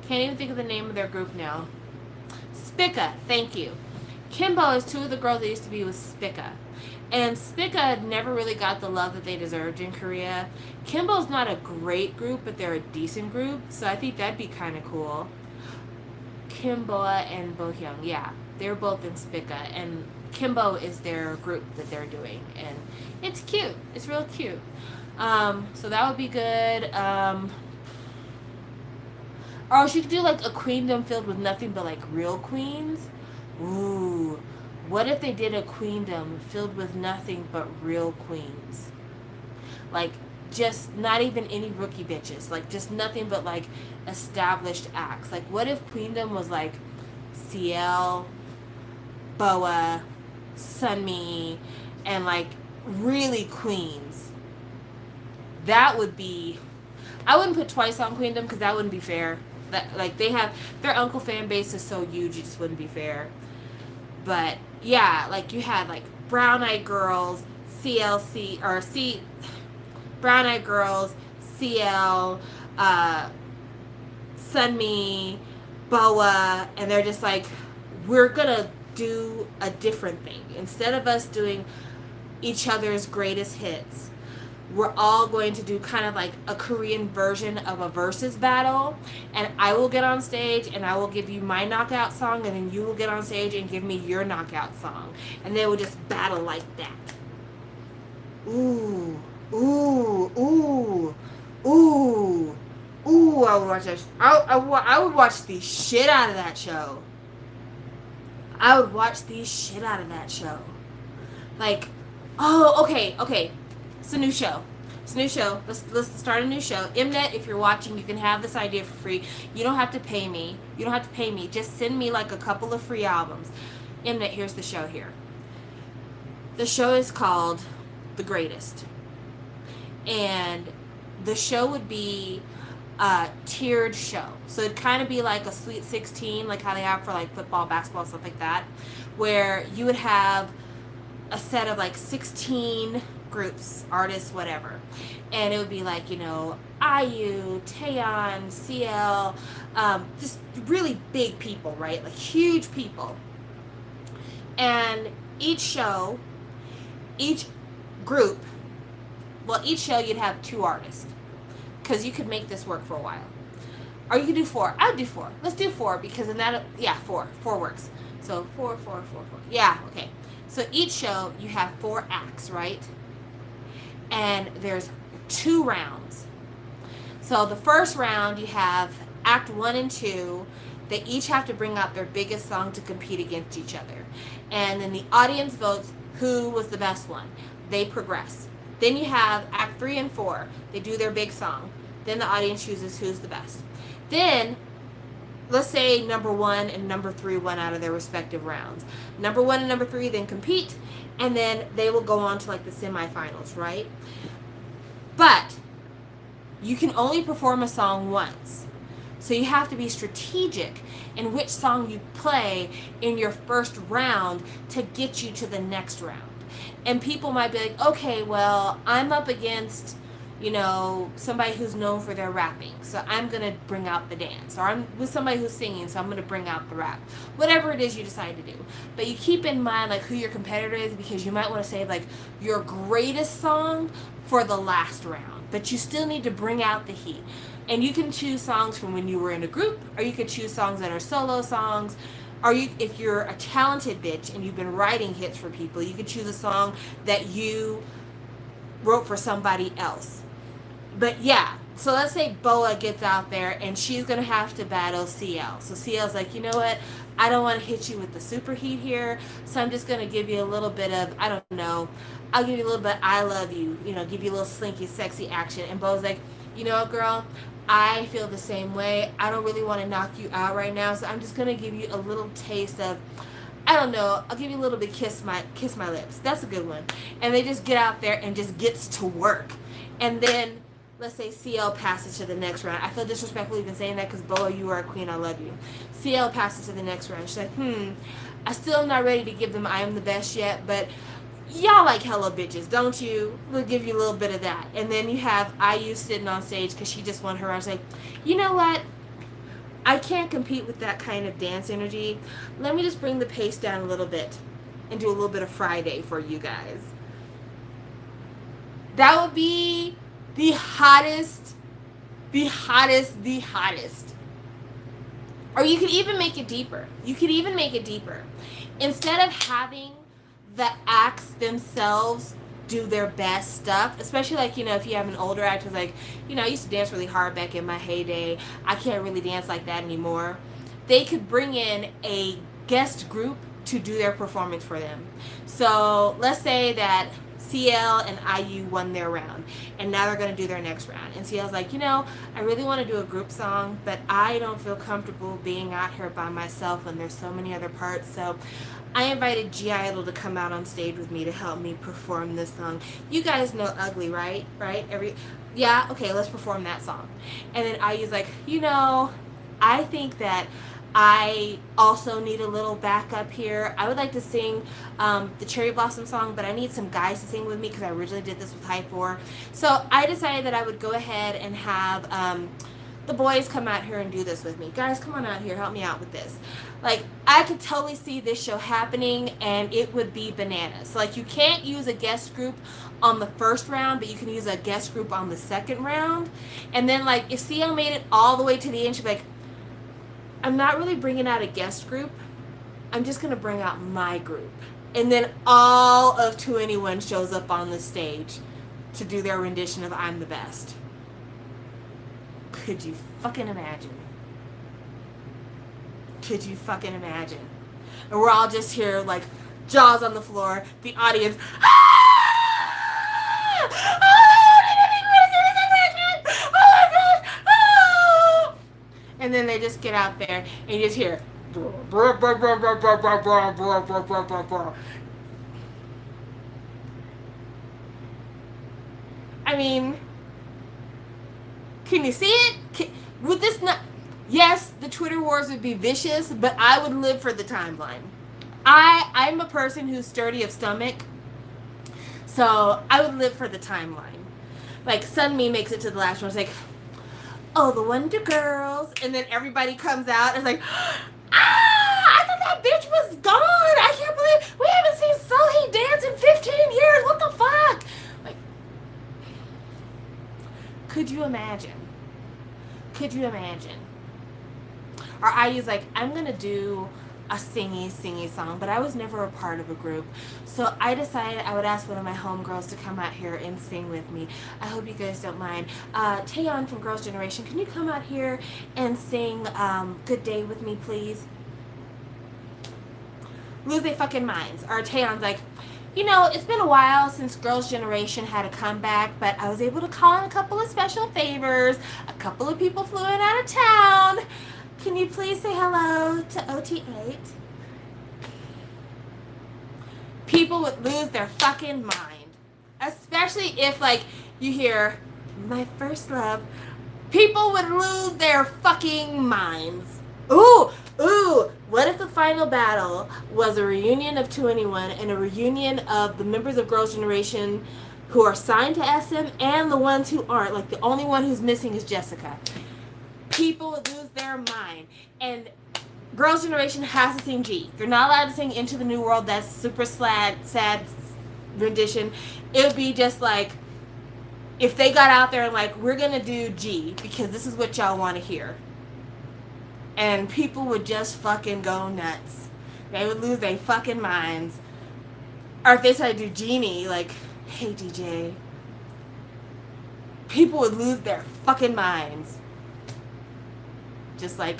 Can't even think of the name of their group now. Spica, thank you. Kimbo is two of the girls that used to be with Spica. And Spica never really got the love that they deserved in Korea. Kimbo's not a great group, but they're a decent group, so I think that'd be kind of cool. Kimbo and Bohyung, yeah, they're both in Spica, and Kimbo is their group that they're doing, and it's cute. It's real cute. So that would be good. Or she could do like a queendom filled with nothing but like real queens. Ooh, what if they did a queendom filled with nothing but real queens? Like, just not even any rookie bitches. Like, just nothing but like established acts. Like, what if queendom was like CL, Boa, Sunmi, and like really queens? That would be. I wouldn't put Twice on queendom because that wouldn't be fair. That, like, they have their uncle fan base is so huge, it just wouldn't be fair. But yeah, like you had like Brown Eyed Girls, CLC or C, Brown Eyed Girls, CL, Sunmi, Boa, and they're just like, we're gonna do a different thing instead of us doing each other's greatest hits. We're all going to do kind of like a Korean version of a versus battle, and I will get on stage and I will give you my knockout song, and then you will get on stage and give me your knockout song, and they will just battle like that. Ooh, ooh, ooh, ooh, ooh! I would watch that. I would watch the shit out of that show. I would watch the shit out of that show. Like, oh, okay. It's a new show. Let's start a new show. Mnet, if you're watching, you can have this idea for free. You don't have to pay me. Just send me like a couple of free albums. Mnet, here's the show here. The show is called The Greatest. And the show would be a tiered show. So it'd kind of be like a Sweet 16, like how they have for like football, basketball, stuff like that, where you would have a set of like 16 groups, artists, whatever, and it would be like, IU, Taeyeon, CL, just really big people, right? Like huge people. And each show you'd have 2 artists, because you could make this work for a while. Or you could do 4. I would do 4. Let's do 4, because in that, 4 works. So 4. Yeah, okay. So each show you have 4 acts, right? And there's 2 rounds. So the first round you have act 1 and 2. They each have to bring out their biggest song to compete against each other. And then the audience votes who was the best one. They progress. Then you have act 3 and 4. They do their big song. Then the audience chooses who's the best. Then, let's say number 1 and number 3 won out of their respective rounds. Number 1 and number 3 then compete, and then they will go on to like the semifinals, right? But you can only perform a song once. So you have to be strategic in which song you play in your first round to get you to the next round. And people might be like, okay, well, I'm up against, somebody who's known for their rapping, so I'm going to bring out the dance. Or I'm with somebody who's singing, so I'm going to bring out the rap. Whatever it is you decide to do. But you keep in mind, like, who your competitor is, because you might want to save, like, your greatest song for the last round. But you still need to bring out the heat. And you can choose songs from when you were in a group, or you could choose songs that are solo songs. Or if you're a talented bitch and you've been writing hits for people, you could choose a song that you wrote for somebody else. But yeah, so let's say Boa gets out there and she's going to have to battle CL. So CL's like, you know what? I don't want to hit you with the super heat here, so I'm just going to give you a little bit of, I don't know, I'll give you a little bit of I love you, give you a little slinky, sexy action. And Boa's like, you know what, girl? I feel the same way. I don't really want to knock you out right now, so I'm just going to give you a little taste of, I don't know, I'll give you a little bit kiss my lips. That's a good one. And they just get out there and just gets to work. And then let's say CL passes to the next round. I feel disrespectful even saying that because Boa, you are a queen. I love you. CL passes to the next round. She's like, I still am not ready to give them I am the best yet, but y'all like hello bitches, don't you? We'll give you a little bit of that. And then you have IU sitting on stage because she just won her round. She's like, you know what? I can't compete with that kind of dance energy. Let me just bring the pace down a little bit and do a little bit of Friday for you guys. That would be the hottest, the hottest, the hottest. Or you could even make it deeper. You could even make it deeper. Instead of having the acts themselves do their best stuff, especially like, if you have an older act who's like, I used to dance really hard back in my heyday. I can't really dance like that anymore. They could bring in a guest group to do their performance for them. So let's say that CL and IU won their round, and now they're going to do their next round. And CL's like, I really want to do a group song, but I don't feel comfortable being out here by myself when there's so many other parts. So I invited G Idol to come out on stage with me to help me perform this song. You guys know Ugly, right? Yeah, okay, let's perform that song. And then IU's like, I think that I also need a little backup here. I would like to sing the Cherry Blossom song, but I need some guys to sing with me because I originally did this with High 4. So I decided that I would go ahead and have the boys come out here and do this with me. Guys, come on out here, help me out with this. Like, I could totally see this show happening, and it would be bananas. So, like, you can't use a guest group on the first round, but you can use a guest group on the second round. And then, like, if CL made it all the way to the end, she'd be like, I'm not really bringing out a guest group. I'm just going to bring out my group. And then all of 2NE1 shows up on the stage to do their rendition of I'm the Best. Could you fucking imagine? Could you fucking imagine? And we're all just here, like, jaws on the floor, the audience, and then they just get out there and you just hear I mean, can you see it? Would this not? Yes, the Twitter wars would be vicious, but I would live for the timeline. I'm a person who's sturdy of stomach, so I would live for the timeline. Like, Sunmi makes it to the last one. It's like, oh, the Wonder Girls. And then everybody comes out and it's like, I thought that bitch was gone. I can't believe we haven't seen Sohee dance in 15 years. What the fuck? Like, could you imagine? Could you imagine? Or IU's like, I'm going to do a singy song, but I was never a part of a group. So I decided I would ask one of my homegirls to come out here and sing with me. I hope you guys don't mind. Taeyeon from Girls' Generation, can you come out here and sing Good Day with me, please? Lose their fucking minds. Or Taeyeon's like, it's been a while since Girls' Generation had a comeback, but I was able to call in a couple of special favors. A couple of people flew in out of town. Can you please say hello to OT8? People would lose their fucking mind. Especially if, like, you hear, my first love. People would lose their fucking minds. Ooh, what if the final battle was a reunion of 2NE1 and a reunion of the members of Girls' Generation who are signed to SM and the ones who aren't? Like, the only one who's missing is Jessica. People would lose their mind. And Girls' Generation has to sing G. They're not allowed to sing Into the New World. That's super sad rendition. It would be just like, if they got out there and like, we're going to do G because this is what y'all want to hear. And people would just fucking go nuts. They would lose their fucking minds. Or if they started to do Genie, like, hey DJ. People would lose their fucking minds. Just like,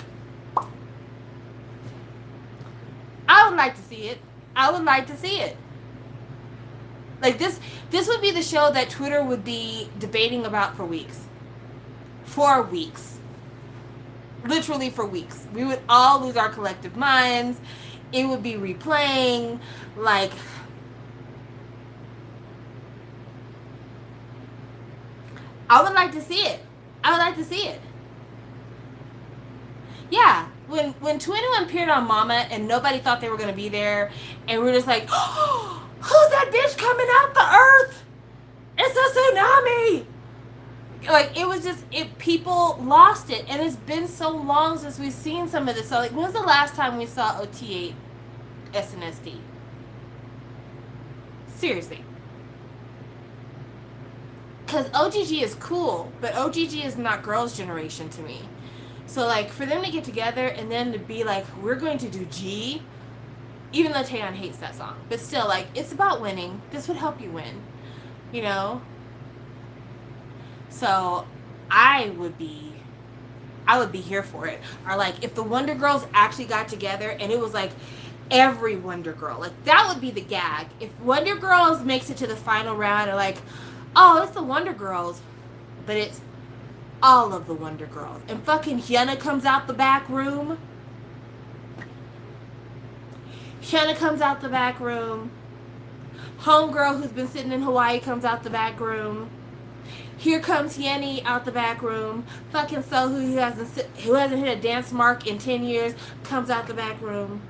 I would like to see it. I would like to see it. Like, this would be the show that Twitter would be debating about for weeks. For weeks. Literally for weeks. We would all lose our collective minds. It would be replaying. Like, I would like to see it. I would like to see it. Yeah, when 2NE1 appeared on Mama and nobody thought they were going to be there, and we were just like, oh, who's that bitch coming out the earth? It's a tsunami! Like, it was just, it, people lost it, and it's been so long since we've seen some of this. So, like, when's the last time we saw OT8 SNSD? Seriously. Because OGG is cool, but OGG is not girls' generation to me. So, like, for them to get together and then to be like, we're going to do G, even though Taeyeon hates that song. But still, like, it's about winning. This would help you win. You know? So, I would be here for it. Or, like, if the Wonder Girls actually got together and it was, like, every Wonder Girl. Like, that would be the gag. If Wonder Girls makes it to the final round and, like, oh, it's the Wonder Girls, but it's all of the Wonder Girls. And fucking Hyuna comes out the back room. Hyuna comes out the back room. Homegirl who's been sitting in Hawaii comes out the back room. Here comes Yenny out the back room. Fucking Sohu, who hasn't hit a dance mark in 10 years, comes out the back room.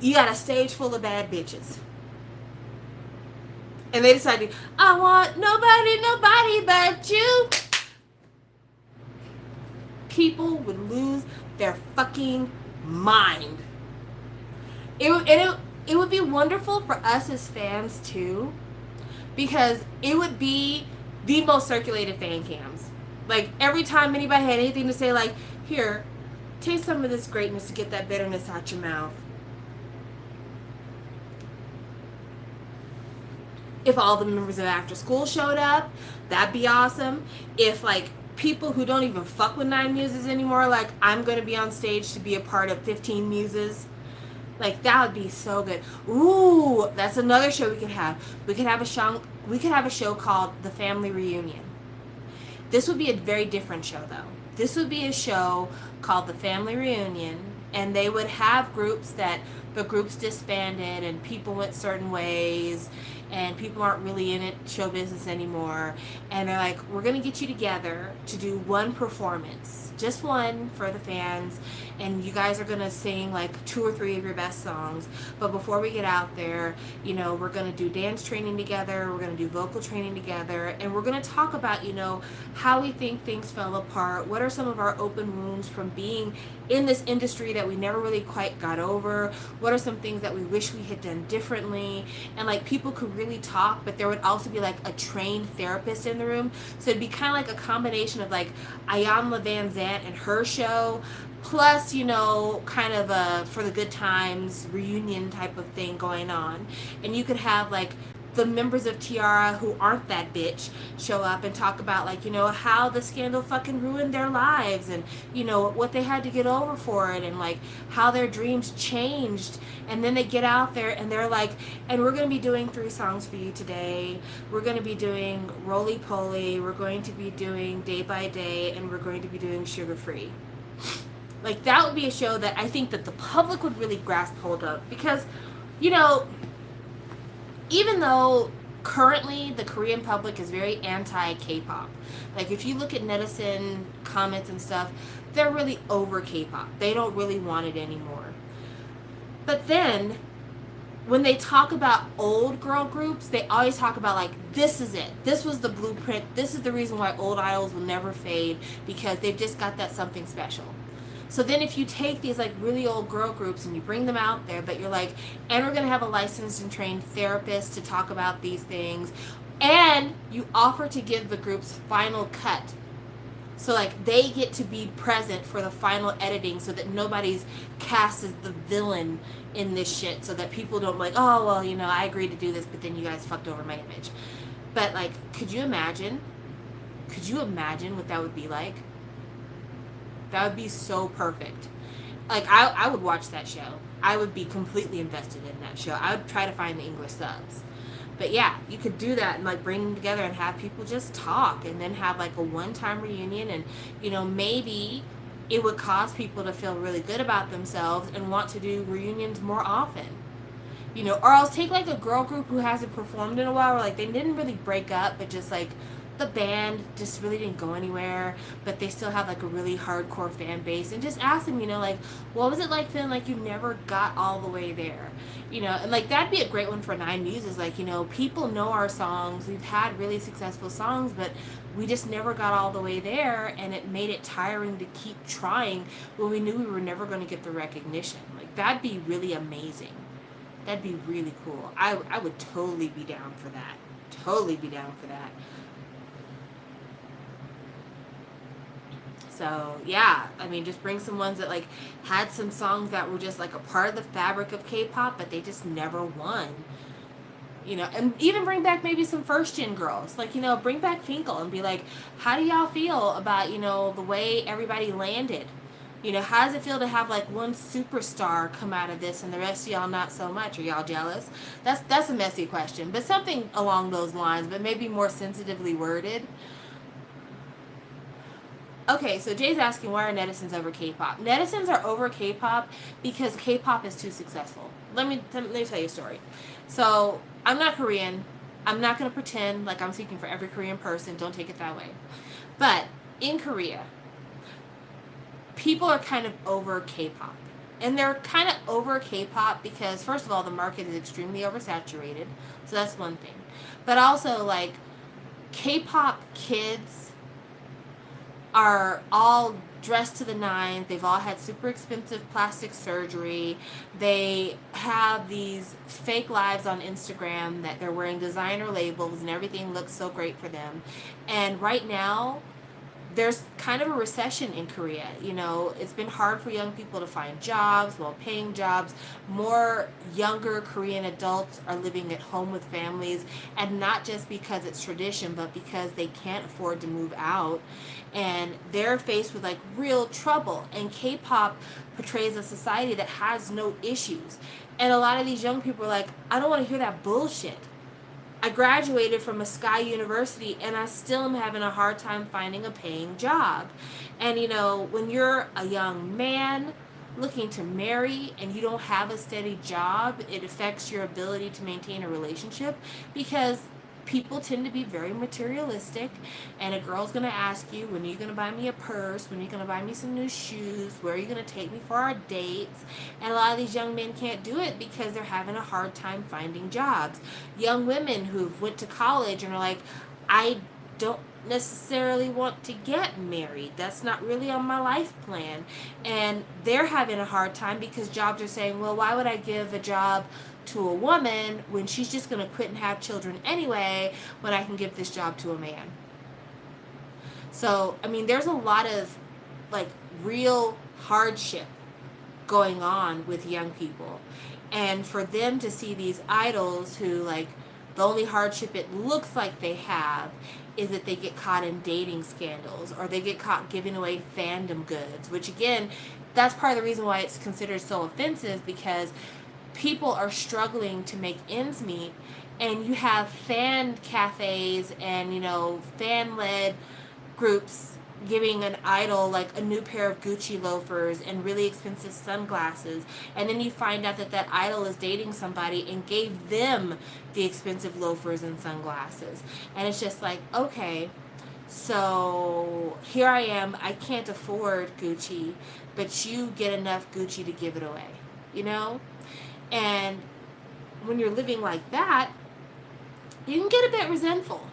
You got a stage full of bad bitches. And they decided, I want nobody but you. People would lose their fucking mind. It would be wonderful for us as fans too, because it would be the most circulated fan cams. Like, every time anybody had anything to say, like, here, taste some of this greatness to get that bitterness out your mouth. If all the members of After School showed up, that'd be awesome. If, like, people who don't even fuck with 9 Muses anymore, like, I'm going to be on stage to be a part of 15 Muses. Like, that would be so good. Ooh, that's another show we could have. We could have a show called The Family Reunion. This would be a very different show, though. This would be a show called The Family Reunion, and they would have groups that the groups disbanded and people went certain ways and people aren't really in it show business anymore, and they're like, we're gonna get you together to do one performance, just one, for the fans, and you guys are gonna sing like 2 or 3 of your best songs. But before we get out there, you know, we're gonna do dance training together, we're gonna do vocal training together, and we're gonna talk about, you know, how we think things fell apart, what are some of our open wounds from being in this industry that we never really quite got over, what are some things that we wish we had done differently. And like, people could really talk, but there would also be like a trained therapist in the room, so it'd be kind of like a combination of like Ayanna Van Zant and her show, plus, you know, kind of a For the Good Times reunion type of thing going on. And you could have like the members of Tiara who aren't that bitch show up and talk about, like, you know, how the scandal fucking ruined their lives, and, you know, what they had to get over for it, and like how their dreams changed. And then they get out there and they're like, and we're going to be doing 3 songs for you today. We're going to be doing Roly Poly, we're going to be doing Day by Day, and we're going to be doing Sugar Free. Like, that would be a show that I think that the public would really grasp hold of, because, you know, even though currently the Korean public is very anti-K-pop, like if you look at netizen comments and stuff, they're really over K-pop. They don't really want it anymore. But then when they talk about old girl groups, they always talk about, like, this is it. This was the blueprint. This is the reason why old idols will never fade, because they've just got that something special. So then if you take these like really old girl groups and you bring them out there, but you're like, and we're going to have a licensed and trained therapist to talk about these things, and you offer to give the group's final cut. So like, they get to be present for the final editing, so that nobody's cast as the villain in this shit, so that people don't like, oh, well, you know, I agreed to do this, but then you guys fucked over my image. But like, could you imagine what that would be like? That would be so perfect. Like, I would watch that show. I would be completely invested in that show. I would try to find the English subs. But yeah, you could do that and like bring them together and have people just talk, and then have like a one-time reunion, and, you know, maybe it would cause people to feel really good about themselves and want to do reunions more often. You know, or else take like a girl group who hasn't performed in a while, or like they didn't really break up, but just like the band just really didn't go anywhere, but they still have like a really hardcore fan base, and just ask them, like, what was it like feeling like you never got all the way there? And like that'd be a great one for Nine Muses. Like, people know our songs. We've had really successful songs, but we just never got all the way there, and it made it tiring to keep trying when we knew we were never going to get the recognition. Like, that'd be really amazing. That'd be really cool. I would totally be down for that. Totally be down for that. So yeah, I mean, just bring some ones that like had some songs that were just like a part of the fabric of K-pop, but they just never won. And even bring back maybe some first gen girls, like, bring back Finkel and be like, how do y'all feel about, the way everybody landed? How does it feel to have like one superstar come out of this and the rest of y'all not so much? Are y'all jealous? That's a messy question, but something along those lines, but maybe more sensitively worded. Okay, so Jay's asking, why are netizens over K-pop? Netizens are over K-pop because K-pop is too successful. Let me tell you a story. So I'm not Korean. I'm not going to pretend like I'm speaking for every Korean person. Don't take it that way. But in Korea, people are kind of over K-pop. And they're kind of over K-pop because, first of all, the market is extremely oversaturated. So that's one thing. But also, like, K-pop kids are all dressed to the nines. They've all had super expensive plastic surgery. They have these fake lives on Instagram that they're wearing designer labels and everything looks so great for them. And right now, there's kind of a recession in Korea. It's been hard for young people to find jobs, well-paying jobs. More younger Korean adults are living at home with families, and not just because it's tradition, but because they can't afford to move out. And they're faced with like real trouble. And K-pop portrays a society that has no issues. And a lot of these young people are like, I don't want to hear that bullshit. I graduated from a Sky University and I still am having a hard time finding a paying job. And when you're a young man looking to marry and you don't have a steady job, it affects your ability to maintain a relationship because people tend to be very materialistic, and a girl's going to ask you, when are you going to buy me a purse, when are you going to buy me some new shoes, where are you going to take me for our dates? And a lot of these young men can't do it because they're having a hard time finding jobs. Young women who've went to college and are like, I don't necessarily want to get married, that's not really on my life plan, and they're having a hard time because jobs are saying, well, why would I give a job to a woman when she's just going to quit and have children anyway when I can give this job to a man? So, I mean, there's a lot of like real hardship going on with young people. And for them to see these idols who, like, the only hardship it looks like they have is that they get caught in dating scandals or they get caught giving away fandom goods, which again, that's part of the reason why it's considered so offensive, because people are struggling to make ends meet, and you have fan cafes and fan-led groups giving an idol like a new pair of Gucci loafers and really expensive sunglasses, and then you find out that that idol is dating somebody and gave them the expensive loafers and sunglasses, and it's just like, okay, so here I am, I can't afford Gucci, but you get enough Gucci to give it away, and when you're living like that, you can get a bit resentful.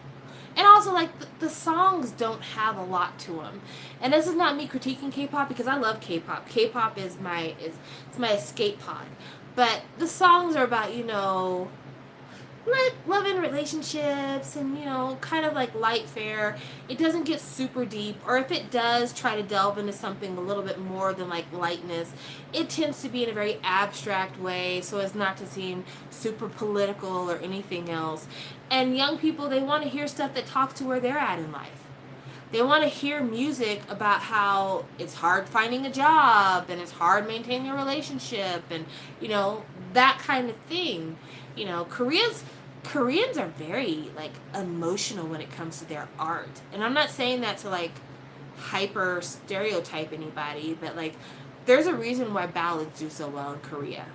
And also, like, the songs don't have a lot to them. And this is not me critiquing K-pop, because I love K-pop. K-pop is it's my escape pod. But the songs are about, like love and relationships and, kind of like light fare. It doesn't get super deep, or if it does try to delve into something a little bit more than like lightness, it tends to be in a very abstract way so as not to seem super political or anything else. And young people, they want to hear stuff that talks to where they're at in life. They want to hear music about how it's hard finding a job and it's hard maintaining a relationship and, that kind of thing. Koreans are very like emotional when it comes to their art. And I'm not saying that to like hyper stereotype anybody, but like there's a reason why ballads do so well in Korea.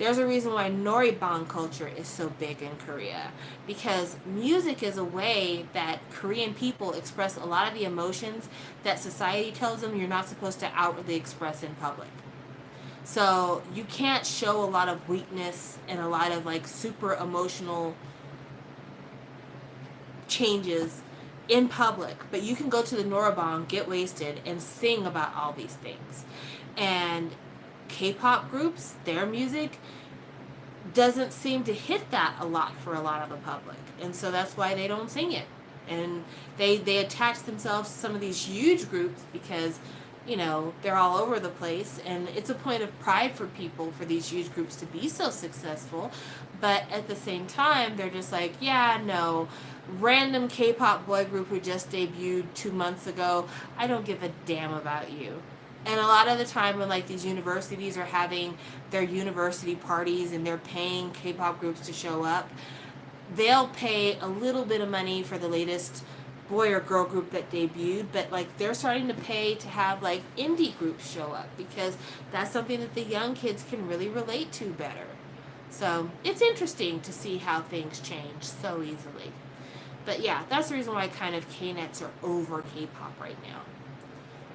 There's a reason why Noribang culture is so big in Korea, because music is a way that Korean people express a lot of the emotions that society tells them you're not supposed to outwardly express in public. So you can't show a lot of weakness and a lot of like super emotional changes in public, but you can go to the Norabang, get wasted, and sing about all these things. And K-pop groups, their music doesn't seem to hit that a lot for a lot of the public, and so that's why they don't sing it. And they attach themselves to some of these huge groups because, you know, they're all over the place, and it's a point of pride for people for these huge groups to be so successful. But at the same time, they're just like, yeah, no, random K-pop boy group who just debuted 2 months ago, I don't give a damn about you. And a lot of the time when like these universities are having their university parties and they're paying K-pop groups to show up, they'll pay a little bit of money for the latest boy or girl group that debuted, but like they're starting to pay to have like indie groups show up because that's something that the young kids can really relate to better. So it's interesting to see how things change so easily. But yeah, that's the reason why kind of K-nets are over K-pop right now.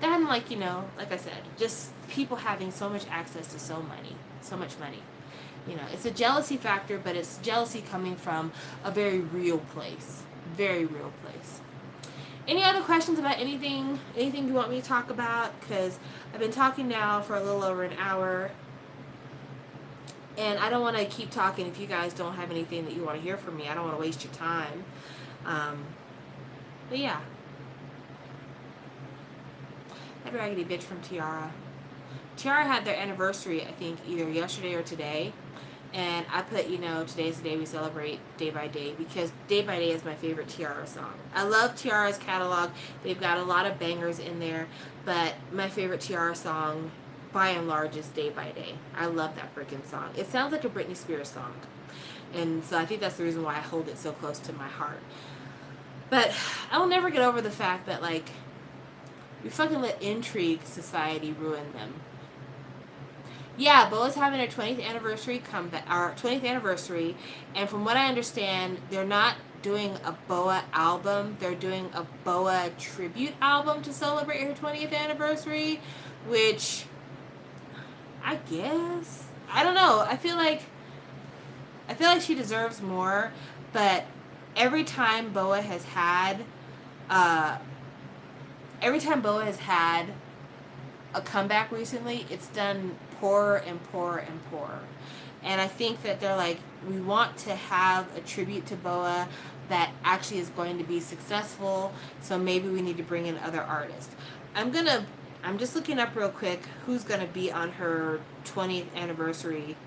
Then, like, you know, like I said, just people having so much access to so much money. You know, it's a jealousy factor, but it's jealousy coming from a very real place. Very real place. Any other questions about anything you want me to talk about? Because I've been talking now for a little over an hour. And I don't want to keep talking if you guys don't have anything that you want to hear from me. I don't want to waste your time. But yeah. That raggedy bitch from Tiara. Tiara had their anniversary, I think, either yesterday or today. And I put, you know, today's the day we celebrate Day by Day, because Day by Day is my favorite Tiara song. I love Tiara's catalog. They've got a lot of bangers in there. But my favorite Tiara song, by and large, is Day by Day. I love that freaking song. It sounds like a Britney Spears song. And so I think that's the reason why I hold it so close to my heart. But I will never get over the fact that, like, we fucking let intrigue society ruin them. Yeah, Boa's having her 20th anniversary comeback, our 20th anniversary, and from what I understand, they're not doing a Boa album. They're doing a Boa tribute album to celebrate her 20th anniversary, which I guess, I don't know. I feel like she deserves more, but every time Boa has had a comeback recently, it's done poorer and poorer and poorer. And I think that they're like, we want to have a tribute to Boa that actually is going to be successful, so maybe we need to bring in other artists. I'm just looking up real quick who's going to be on her 20th anniversary.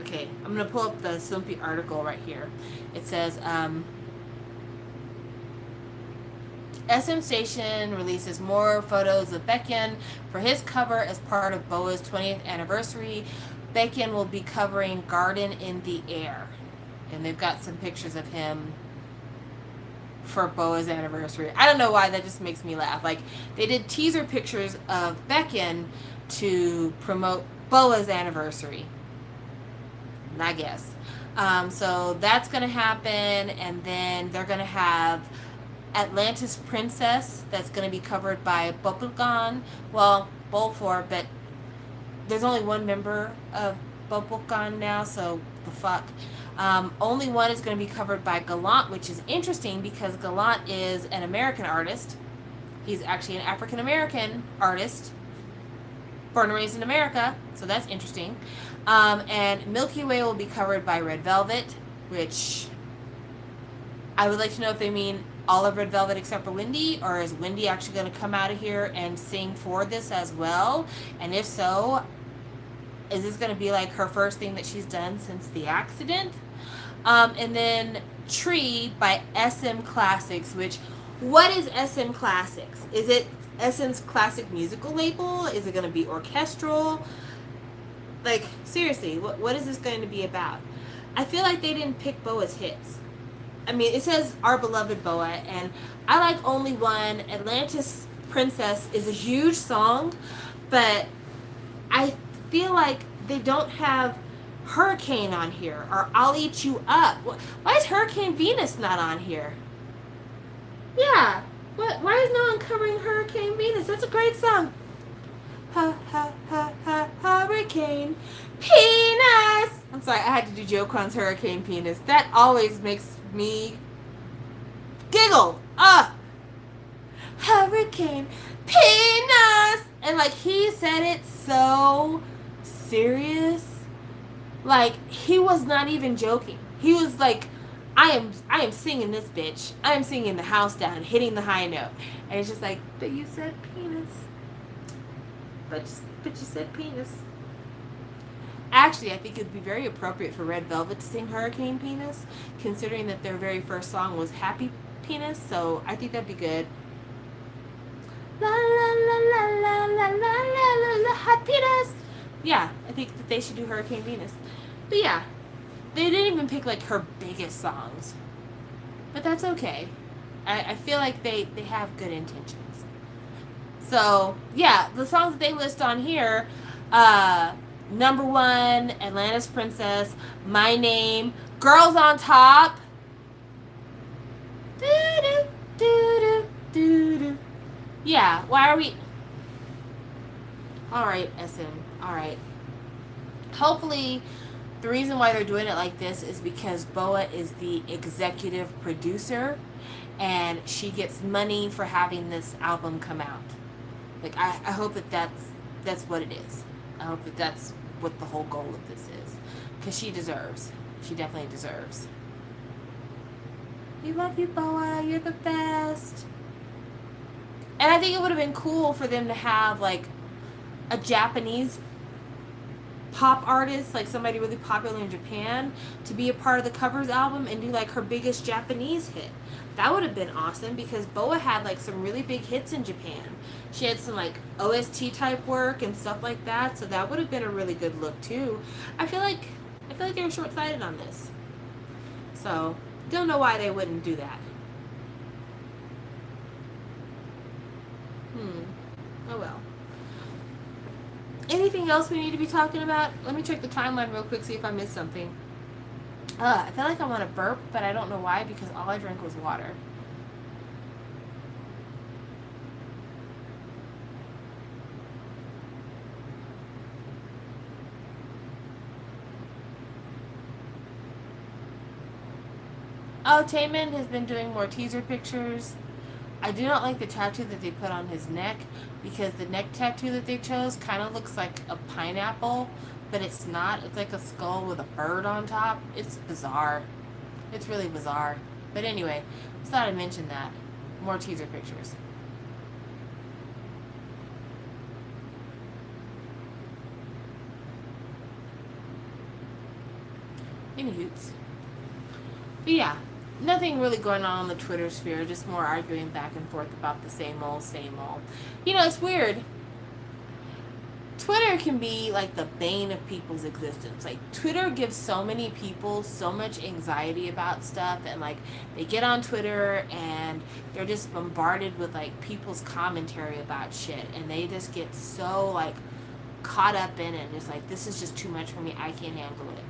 Okay, I'm going to pull up the Stumpy article right here. It says, SM Station releases more photos of Baekhyun for his cover as part of Boa's 20th anniversary. Baekhyun will be covering Garden in the Air. And they've got some pictures of him for Boa's anniversary. I don't know why, that just makes me laugh. Like, they did teaser pictures of Baekhyun to promote Boa's anniversary, I guess. So that's going to happen, and then they're going to have Atlantis Princess that's going to be covered by Bubblegum. Well, Bowl4, but there's only one member of Bubblegum now, so the fuck. Only one is going to be covered by Gallant, which is interesting because Gallant is an American artist. He's actually an African American artist, born and raised in America, so that's interesting. And Milky Way will be covered by Red Velvet, which I would like to know if they mean all of Red Velvet except for Wendy, or is Wendy actually going to come out of here and sing for this as well? And if so, is this going to be like her first thing that she's done since the accident? And then Tree by SM Classics, which, what is SM Classics? Is it SM's classic musical label? Is it going to be orchestral? Like, seriously, what is this going to be about? I feel like they didn't pick Boa's hits. I mean, it says Our Beloved Boa, and I like Only One. Atlantis Princess is a huge song, but I feel like they don't have Hurricane on here or I'll Eat You Up. Why is Hurricane Venus not on here? Yeah. What? Why is no one covering Hurricane Venus? That's a great song. Ha ha ha ha Hurricane Penis. I'm sorry, I had to do Joe Kron's Hurricane Penis. That always makes me giggle. Hurricane Penis. And like he said it so serious. Like he was not even joking. He was like, I am singing this bitch. I am singing the house down, hitting the high note. And it's just like, but you said penis. But you said penis. Actually, I think it would be very appropriate for Red Velvet to sing Hurricane Penis, considering that their very first song was Happy Penis. So I think that'd be good. La la la la la la la la la hot penis. Yeah, I think that they should do Hurricane Venus. But yeah, they didn't even pick like her biggest songs. But that's okay. I feel like they have good intentions. So yeah, the songs that they list on here, number one, Atlantis Princess, My Name, Girls on Top. Doo-doo, doo-doo, doo-doo. Yeah, why are we... Alright, SM. Alright. Hopefully, the reason why they're doing it like this is because Boa is the executive producer and she gets money for having this album come out. Like, I hope that that's what it is. I hope that that's what the whole goal of this is. Because she deserves. She definitely deserves. We love you, Boa. You're the best. And I think it would have been cool for them to have, like, a Japanese pop artist, like somebody really popular in Japan, to be a part of the covers album and do, like, her biggest Japanese hit. That would have been awesome because Boa had, like, some really big hits in Japan. She had some, like, OST type work and stuff like that, so that would have been a really good look, too. I feel like they were short-sighted on this. So, don't know why they wouldn't do that. Oh well. Anything else we need to be talking about? Let me check the timeline real quick, see if I missed something. I feel like I want to burp, but I don't know why because all I drank was water. Oh, Taman has been doing more teaser pictures. I do not like the tattoo that they put on his neck because the neck tattoo that they chose kind of looks like a pineapple, but it's not. It's like a skull with a bird on top. It's bizarre. It's really bizarre. But anyway, just thought I'd mention that. More teaser pictures. Any hoots. But yeah. Nothing really going on in the Twitter sphere, just more arguing back and forth about the same old, same old. You know, it's weird. Twitter can be like the bane of people's existence. Like, Twitter gives so many people so much anxiety about stuff, and like, they get on Twitter and they're just bombarded with like people's commentary about shit, and they just get so like caught up in it, and it's like, this is just too much for me, I can't handle it.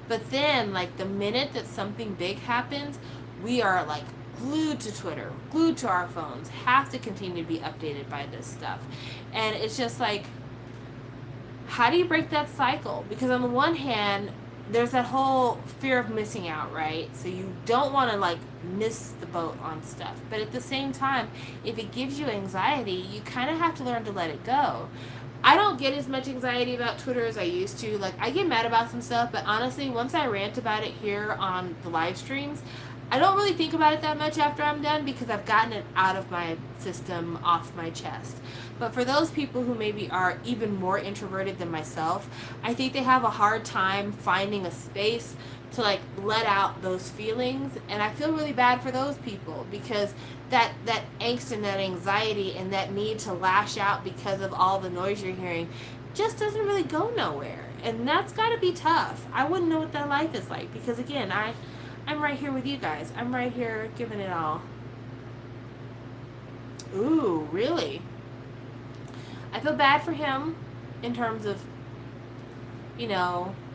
But then, like, the minute that something big happens, we are, like, glued to Twitter, glued to our phones, have to continue to be updated by this stuff. And it's just like, how do you break that cycle? Because on the one hand, there's that whole fear of missing out, right? So you don't want to, like, miss the boat on stuff. But at the same time, if it gives you anxiety, you kind of have to learn to let it go. I don't get as much anxiety about Twitter as I used to. Like, I get mad about some stuff, but honestly, once I rant about it here on the live streams, I don't really think about it that much after I'm done because I've gotten it out of my system, off my chest. But for those people who maybe are even more introverted than myself, I think they have a hard time finding a space to like let out those feelings, and I feel really bad for those people because that angst and that anxiety and that need to lash out because of all the noise you're hearing just doesn't really go nowhere, and that's got to be tough. I wouldn't know what that life is like because again, I'm right here with you guys. I'm right here giving it all. Ooh, really? I feel bad for him. in terms of,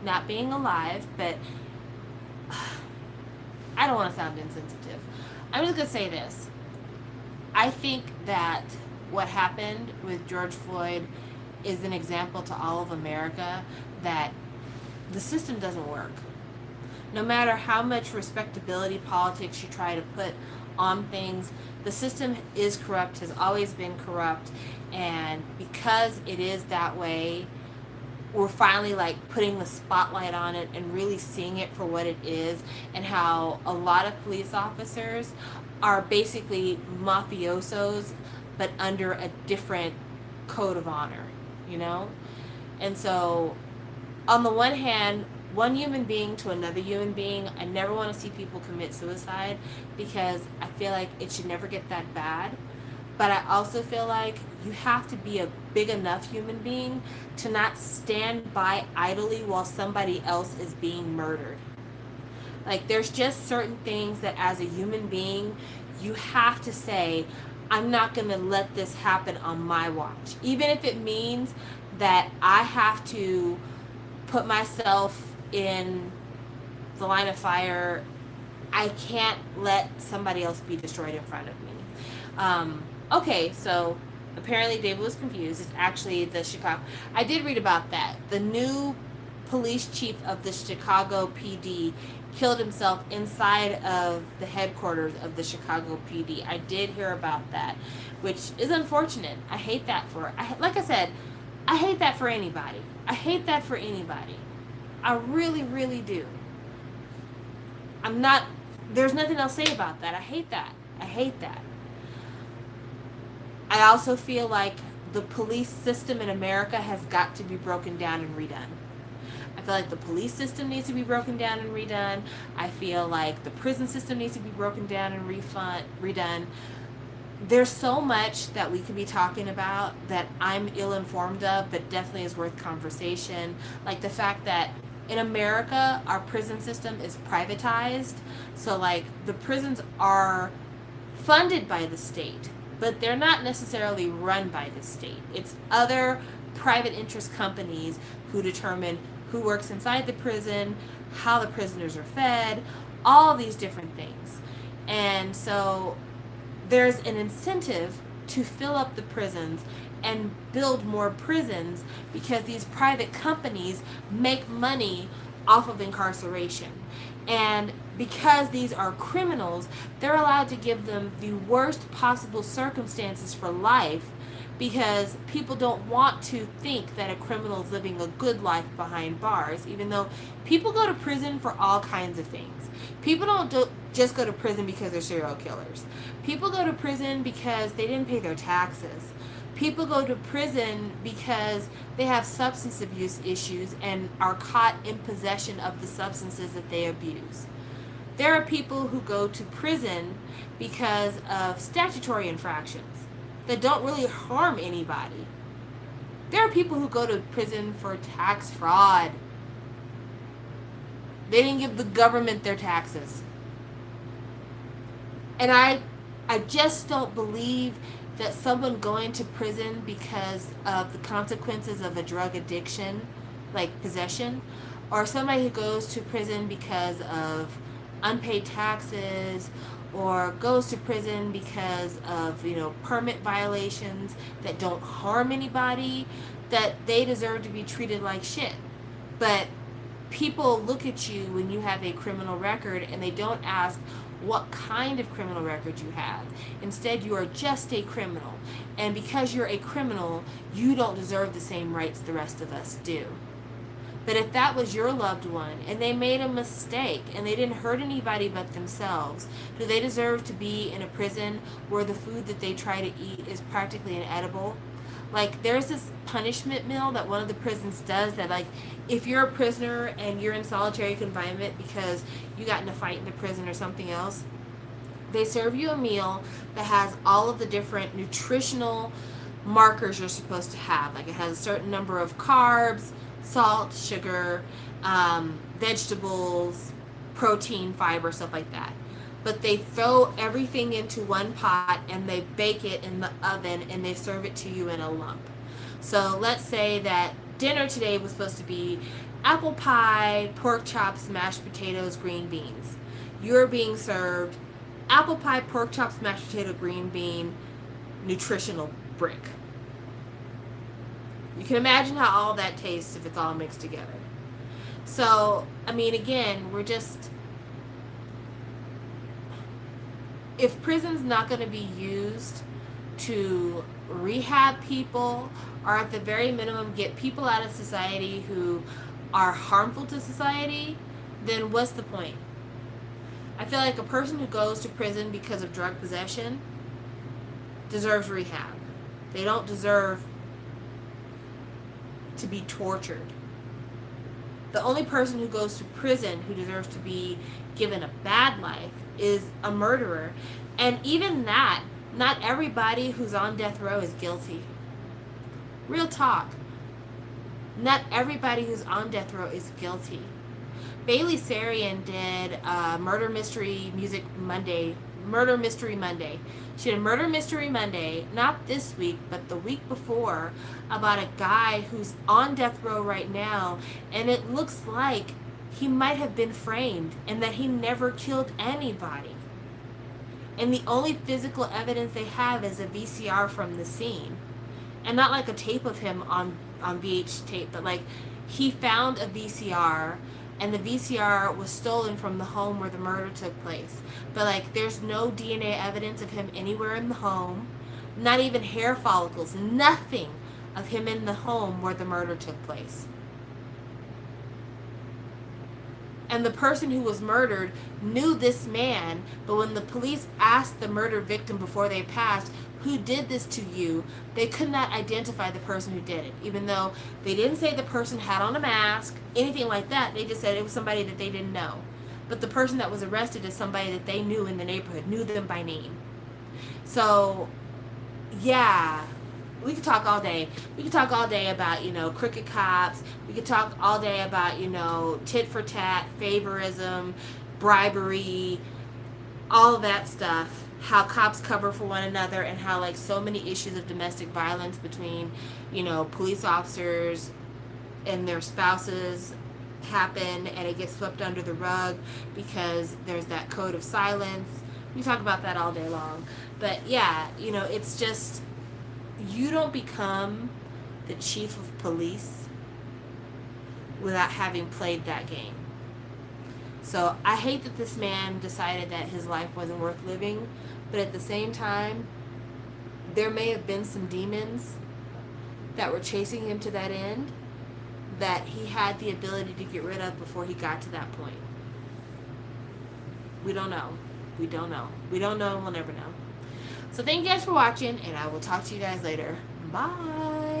not being alive, but I don't want to sound insensitive. I'm just going to say this. I think that what happened with George Floyd is an example to all of America that the system doesn't work. No matter how much respectability politics you try to put on things, the system is corrupt, has always been corrupt, and because it is that way, we're finally like putting the spotlight on it and really seeing it for what it is, and how a lot of police officers are basically mafiosos but under a different code of honor, you know? And so on the one hand, one human being to another human being, I never want to see people commit suicide because I feel like it should never get that bad. But I also feel like you have to be a big enough human being to not stand by idly while somebody else is being murdered. Like, there's just certain things that as a human being, you have to say, I'm not going to let this happen on my watch. Even if it means that I have to put myself in the line of fire, I can't let somebody else be destroyed in front of me. Okay, so apparently David was confused. It's actually the Chicago. I did read about that. The new police chief of the Chicago PD killed himself inside of the headquarters of the Chicago PD. I did hear about that, which is unfortunate. I hate that like I said, I hate that for anybody. I hate that for anybody. I really, really do. There's nothing else to say about that. I hate that. I hate that. I also feel like the police system in America has got to be broken down and redone. I feel like the police system needs to be broken down and redone. I feel like the prison system needs to be broken down and redone. There's so much that we could be talking about that I'm ill-informed of, but definitely is worth conversation. Like the fact that in America, our prison system is privatized. So like the prisons are funded by the state, but they're not necessarily run by the state. It's other private interest companies who determine who works inside the prison, how the prisoners are fed, all these different things. And so there's an incentive to fill up the prisons and build more prisons because these private companies make money off of incarceration. And because these are criminals, they're allowed to give them the worst possible circumstances for life because people don't want to think that a criminal is living a good life behind bars, even though people go to prison for all kinds of things. People don't just go to prison because they're serial killers. People go to prison because they didn't pay their taxes. People go to prison because they have substance abuse issues and are caught in possession of the substances that they abuse. There are people who go to prison because of statutory infractions that don't really harm anybody. There are people who go to prison for tax fraud. They didn't give the government their taxes. And I just don't believe that someone going to prison because of the consequences of a drug addiction, like possession, or somebody who goes to prison because of unpaid taxes, or goes to prison because of, permit violations that don't harm anybody, that they deserve to be treated like shit. But people look at you when you have a criminal record and they don't ask what kind of criminal record you have. Instead, you are just a criminal. And because you're a criminal, you don't deserve the same rights the rest of us do. But if that was your loved one and they made a mistake and they didn't hurt anybody but themselves, do they deserve to be in a prison where the food that they try to eat is practically inedible? Like, there's this punishment meal that one of the prisons does that, like, if you're a prisoner and you're in solitary confinement because you got in a fight in the prison or something else, they serve you a meal that has all of the different nutritional markers you're supposed to have. Like, it has a certain number of carbs, salt, sugar, vegetables, protein, fiber, stuff like that. But they throw everything into one pot and they bake it in the oven and they serve it to you in a lump. So let's say that dinner today was supposed to be apple pie, pork chops, mashed potatoes, green beans. You're being served apple pie, pork chops, mashed potato, green bean, nutritional brick. You can imagine how all that tastes if it's all mixed together. So, I mean, again, we're just. If prison's not going to be used to rehab people, or at the very minimum get people out of society who are harmful to society, then what's the point? I feel like a person who goes to prison because of drug possession deserves rehab. They don't deserve to be tortured. The only person who goes to prison who deserves to be given a bad life is a murderer. And even that, not everybody who's on death row is guilty. Real talk. Not everybody who's on death row is guilty. Bailey Sarian did Murder Mystery Monday. She did Murder Mystery Monday, not this week, but the week before, about a guy who's on death row right now, and it looks like he might have been framed and that he never killed anybody. And the only physical evidence they have is a VCR from the scene. And not like a tape of him on VH tape, but like he found a VCR, and the VCR was stolen from the home where the murder took place. But like there's no DNA evidence of him anywhere in the home, not even hair follicles, nothing of him in the home where the murder took place. And the person who was murdered knew this man, but when the police asked the murder victim before they passed, who did this to you, they could not identify the person who did it. Even though they didn't say the person had on a mask, anything like that, they just said it was somebody that they didn't know. But the person that was arrested is somebody that they knew in the neighborhood, knew them by name. So, yeah, we could talk all day. We could talk all day about, crooked cops. We could talk all day about, tit for tat, favorism, bribery, all of that stuff. How cops cover for one another, and how like so many issues of domestic violence between, police officers and their spouses happen, and it gets swept under the rug because there's that code of silence. We talk about that all day long. But yeah, it's just, you don't become the chief of police without having played that game. So I hate that this man decided that his life wasn't worth living, but at the same time, there may have been some demons that were chasing him to that end that he had the ability to get rid of before he got to that point. We don't know. We don't know. We don't know, and we'll never know. So thank you guys for watching, and I will talk to you guys later. Bye.